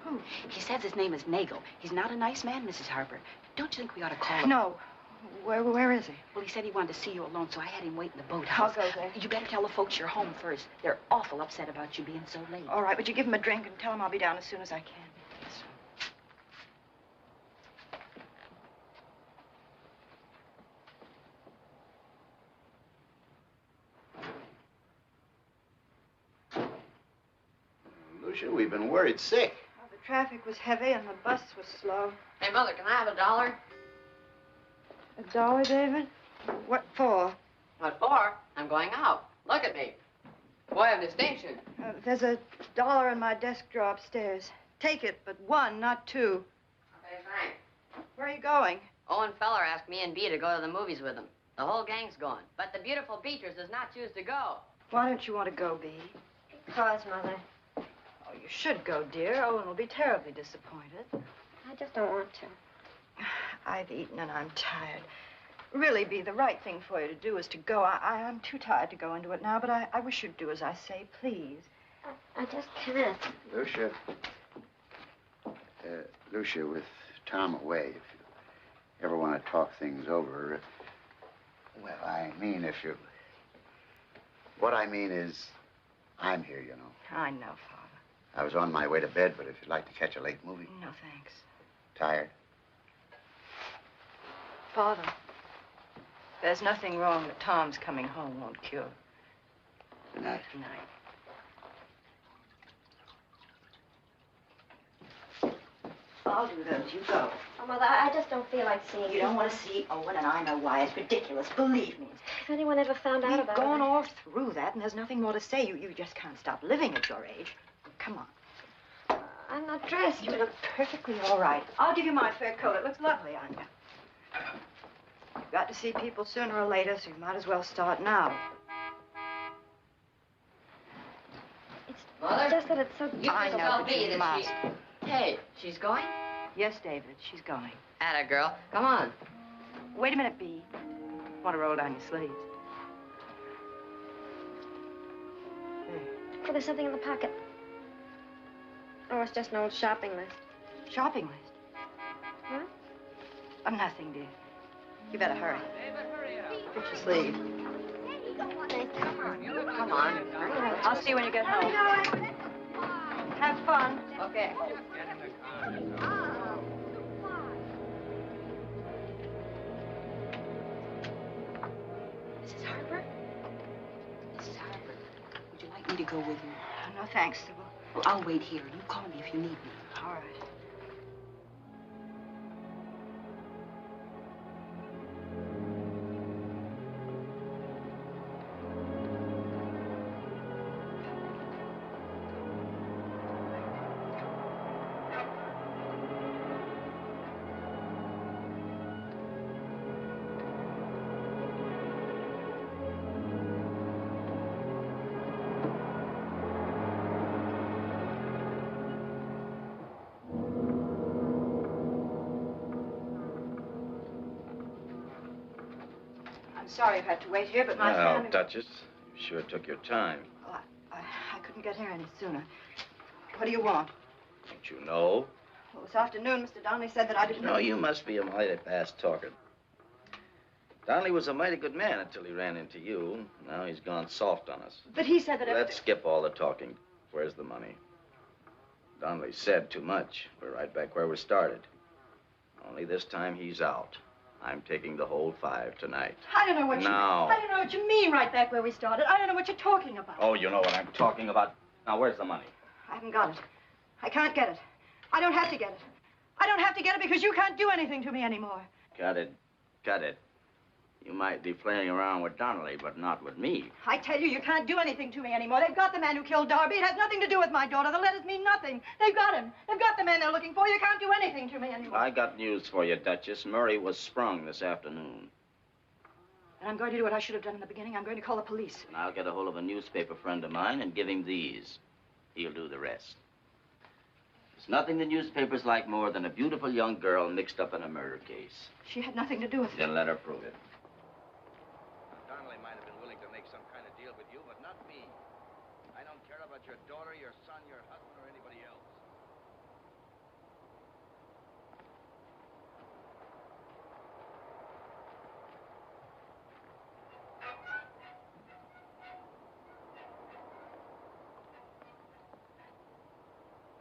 Who? He says his name is Nagel. He's not a nice man, Mrs. Harper. Don't you think we ought to call him? No. Where is he? Well, he said he wanted to see you alone, so I had him wait in the boathouse. I'll go there. You better tell the folks you're home first. They're awful upset about you being so late. All right, would you give him a drink and tell him I'll be down as soon as I can? Lucia, we've been worried sick. Well, the traffic was heavy and the bus was slow. Hey, Mother, can I have $1? $1, David? What for? What for? I'm going out. Look at me. Boy of distinction. There's $1 in my desk drawer upstairs. Take it, but 1, not 2. Okay, thanks. Where are you going? Owen Feller asked me and Bea to go to the movies with him. The whole gang's going. But the beautiful Beatrice does not choose to go. Why don't you want to go, Bea? Because, Mother. Oh, you should go, dear. Owen will be terribly disappointed. I just don't want to. I've eaten and I'm tired. Really, Bea, the right thing for you to do is to go. I'm too tired to go into it now, but I wish you'd do as I say, please. I just can't. Lucia. Lucia, with Tom away, if you ever want to talk things over, well, I mean, if you... What I mean is, I'm here, you know. I know, Father. I was on my way to bed, but if you'd like to catch a late movie. No, thanks. Tired? Father, there's nothing wrong that Tom's coming home won't cure. Good night. Good night. I'll do those. You go. Oh, Mother, I just don't feel like seeing You don't want to see Owen, and I know why. It's ridiculous. Believe me. If anyone ever found out We've about gone it. all through that, and there's nothing more to say. You just can't stop living at your age. Come on. I'm not dressed. You look perfectly all right. I'll give you my fur coat. It looks lovely on you. You've got to see people sooner or later, so you might as well start now. Mother? Just that it's so... You I just know, tell but Bea you that must. Hey, she's going? Yes, David, she's going. Atta girl. Come on. Wait a minute, Bea. Want to roll down your sleeves? Oh, there's something in the pocket. Oh, it's just an old shopping list. Shopping list? What? Oh, nothing, dear. You better hurry. David, hurry up. Get your sleeve. Come on. I'll see you when you get home. Have fun. Okay. Mrs. Harper? Mrs. Harper, would you like me to go with you? Oh, no, thanks, Sybil. Well, I'll wait here. You call me if you need me. All right. I'm sorry I've had to wait here, but my Well, family... Duchess, you sure took your time. Oh, I couldn't get here any sooner. What do you want? Don't you know? Well, this afternoon, Mr. Donnelly said that I didn't... No, you must be a mighty fast talker. Donnelly was a mighty good man until he ran into you. Now he's gone soft on us. But he said that Let's skip all the talking. Where's the money? Donnelly said too much. We're right back where we started. Only this time he's out. I'm taking the whole 5 tonight. I don't know what Now. I don't know what you mean right back where we started. I don't know what you're talking about. Oh, you know what I'm talking about. Now, where's the money? I haven't got it. I can't get it. I don't have to get it. I don't have to get it because you can't do anything to me anymore. Cut it. Cut it. You might be playing around with Donnelly, but not with me. I tell you, you can't do anything to me anymore. They've got the man who killed Darby. It has nothing to do with my daughter. The letters mean nothing. They've got him. They've got the man they're looking for. You can't do anything to me anymore. I got news for you, Duchess. Murray was sprung this afternoon. And I'm going to do what I should have done in the beginning. I'm going to call the police. And I'll get a hold of a newspaper friend of mine and give him these. He'll do the rest. There's nothing the newspapers like more than a beautiful young girl mixed up in a murder case. She had nothing to do with it. Then let her prove it. Donnelly might have been willing to make some kind of deal with you, but not me. I don't care about your daughter, your son, your husband, or anybody else.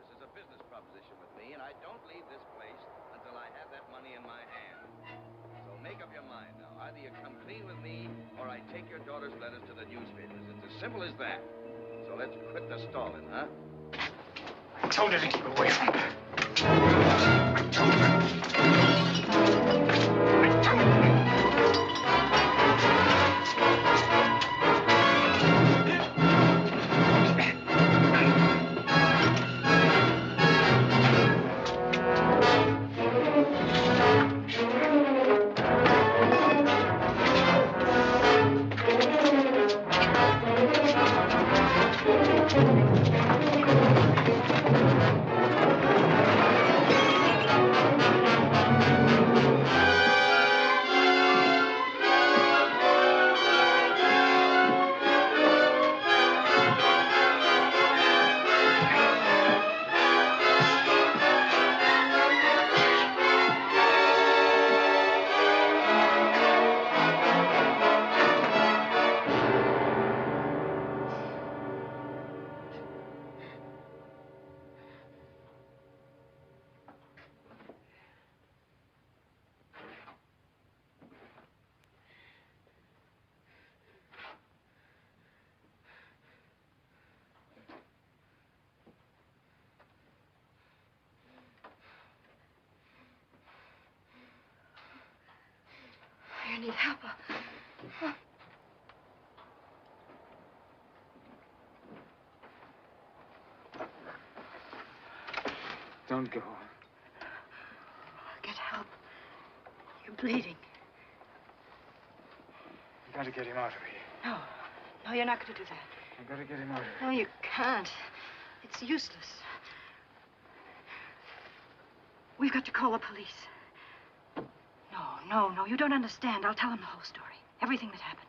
This is a business proposition with me, and I don't leave this place until I have that money in my hand. So make up your mind now. Either you come clean with me, or I take your daughter's letters to the newspapers. It's as simple as that. So let's quit the stalling, huh? I told her to keep away from her. I told her. I told her. help. Don't go. Get help. You're bleeding. You gotta get him out of here. No. No, you're not going to do that. I gotta get him out of here. No, you can't. It's useless. We've got to call the police. No, you don't understand. I'll tell them the whole story. Everything that happened.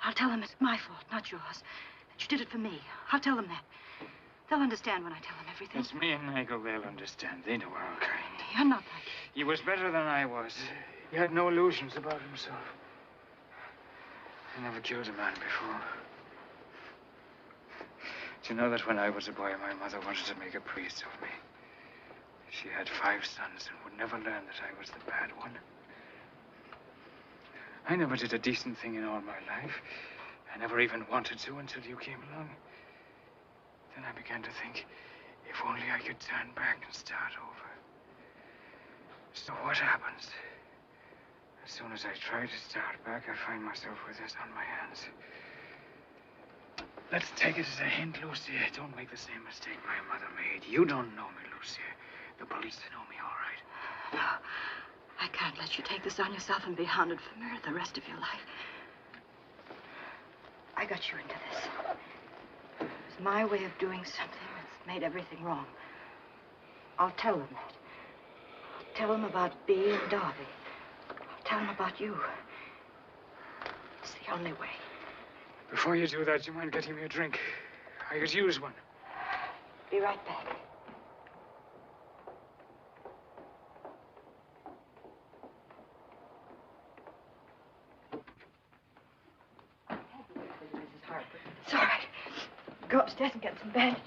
I'll tell them it's my fault, not yours. That you did it for me. I'll tell them that. They'll understand when I tell them everything. It's me and Nigel. They'll understand. They know our kind. You're not like him. He was better than I was. He had no illusions about himself. I never killed a man before. Do you know that when I was a boy, my mother wanted to make a priest of me? She had 5 sons and would never learn that I was the bad one. I never did a decent thing in all my life. I never even wanted to until you came along. Then I began to think, if only I could turn back and start over. So what happens? As soon as I try to start back, I find myself with this on my hands. Let's take it as a hint, Lucy. Don't make the same mistake my mother made. You don't know me, Lucy. The police know me, all right. No, I can't let you take this on yourself and be haunted for murder the rest of your life. I got you into this. It was my way of doing something that's made everything wrong. I'll tell them that. I'll tell them about Bea and Darby. I'll tell them about you. It's the only way. Before you do that, you mind getting me a drink? I could use one. Be right back. Mrs. Harper. It's all right. Go upstairs and get some bandages.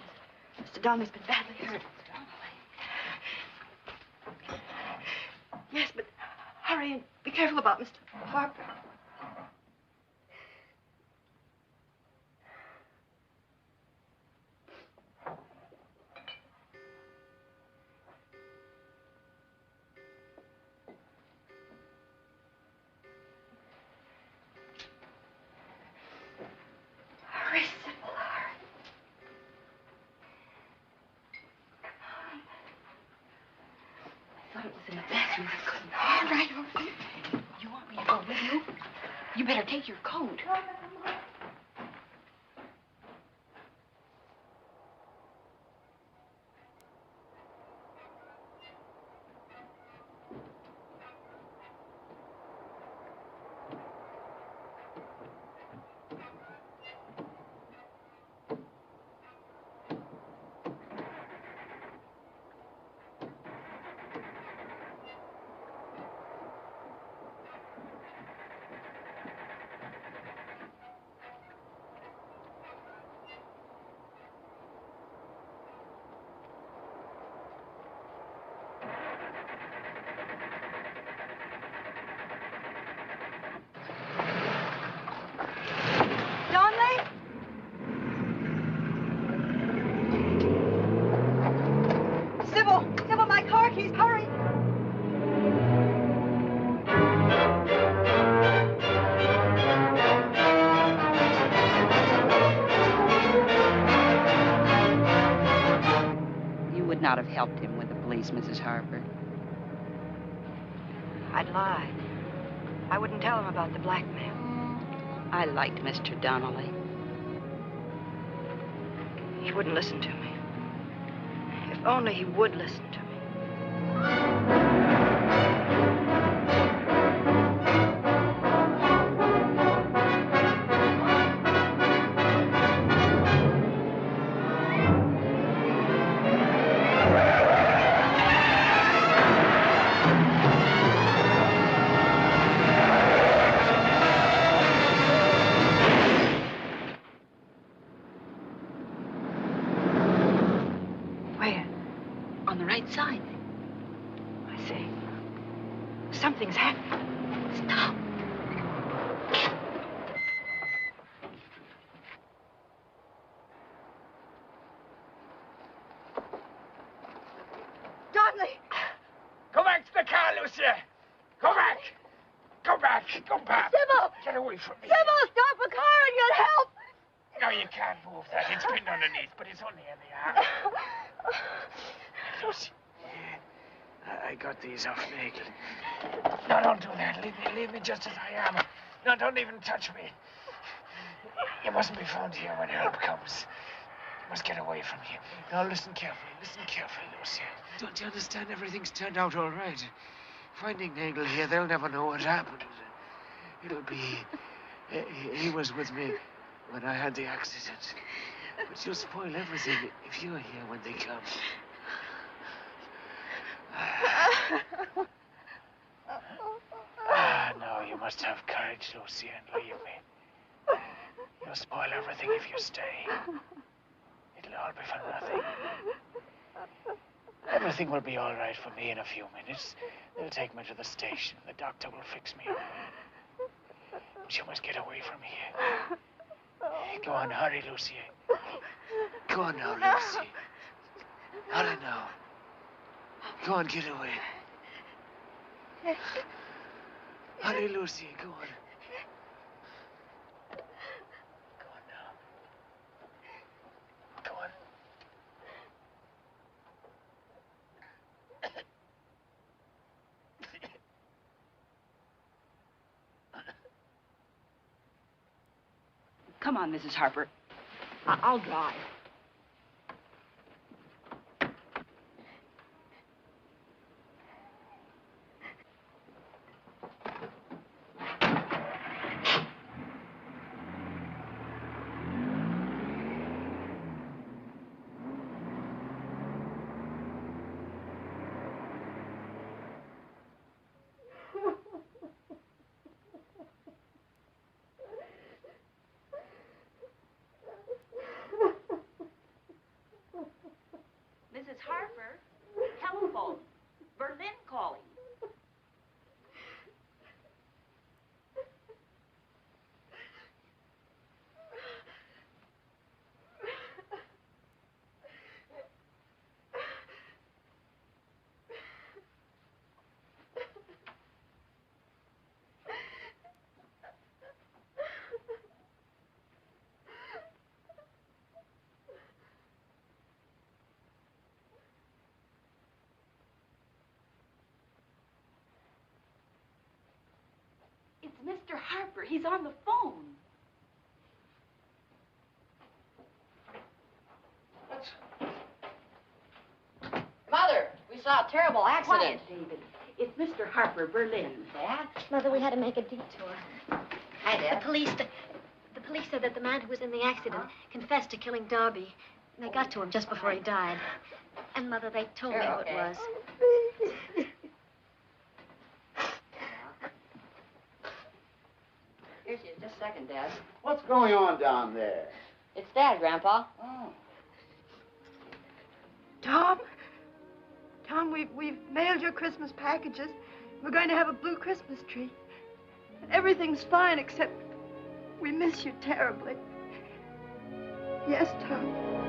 Mr. Donnelly's been badly hurt. Yes, but hurry and be careful about Mr. Harper. Hurry, Sybil, hurry. I thought it was in the bathroom. I couldn't. All right. You want me to go with you? You better take your coat. Sybil, my car keys, hurry! You would not have helped him with the police, Mrs. Harper. I'd lie. I wouldn't tell him about the blackmail. I liked Mr. Donnelly. He wouldn't listen to me. If only he would listen to me. Where? On the right side. I see. Something's happening. Stop. Donnelly! Go back to the car, Lucia! Go back! Go back! Go back. Sybil! Get away from me. Sybil, stop a car and get help! No, you can't move that. It's pinned underneath, but it's only in the arm. Lucy, I got these off Nagel. No, don't do that. Leave me just as I am. No, don't even touch me. You mustn't be found here when help comes. You must get away from here. Now, listen carefully, Lucy. Don't you understand? Everything's turned out all right. Finding Nagel here, they'll never know what happened. It'll be... He was with me when I had the accident. But you'll spoil everything if you're here when they come. No, you must have courage, Lucy, and leave me. You'll spoil everything if you stay. It'll all be for nothing. Everything will be all right for me in a few minutes. They'll take me to the station. The doctor will fix me up. But you must get away from here. Go on, hurry, Lucy. Go on now, Lucy. Hurry now. Go on, get away. Hurry, Lucy, go on. Go on now. Go on. Come on, Mrs. Harper. I'll drive. Mrs. Harper, telephone. Berlin calling. It's Mr. Harper. He's on the phone. Mother, we saw a terrible accident. Quiet, David. It's Mr. Harper, Berlin. Dad? Mother, we had to make a detour. Hi, Dad. The police said that the man who was in the accident confessed to killing Darby. They got to him just before he died. And, Mother, they told me who it was. Here she is. Just a second, Dad. What's going on down there? It's Dad, Grandpa. Oh. Tom, we've mailed your Christmas packages. We're going to have a blue Christmas tree. And everything's fine, except we miss you terribly. Yes, Tom.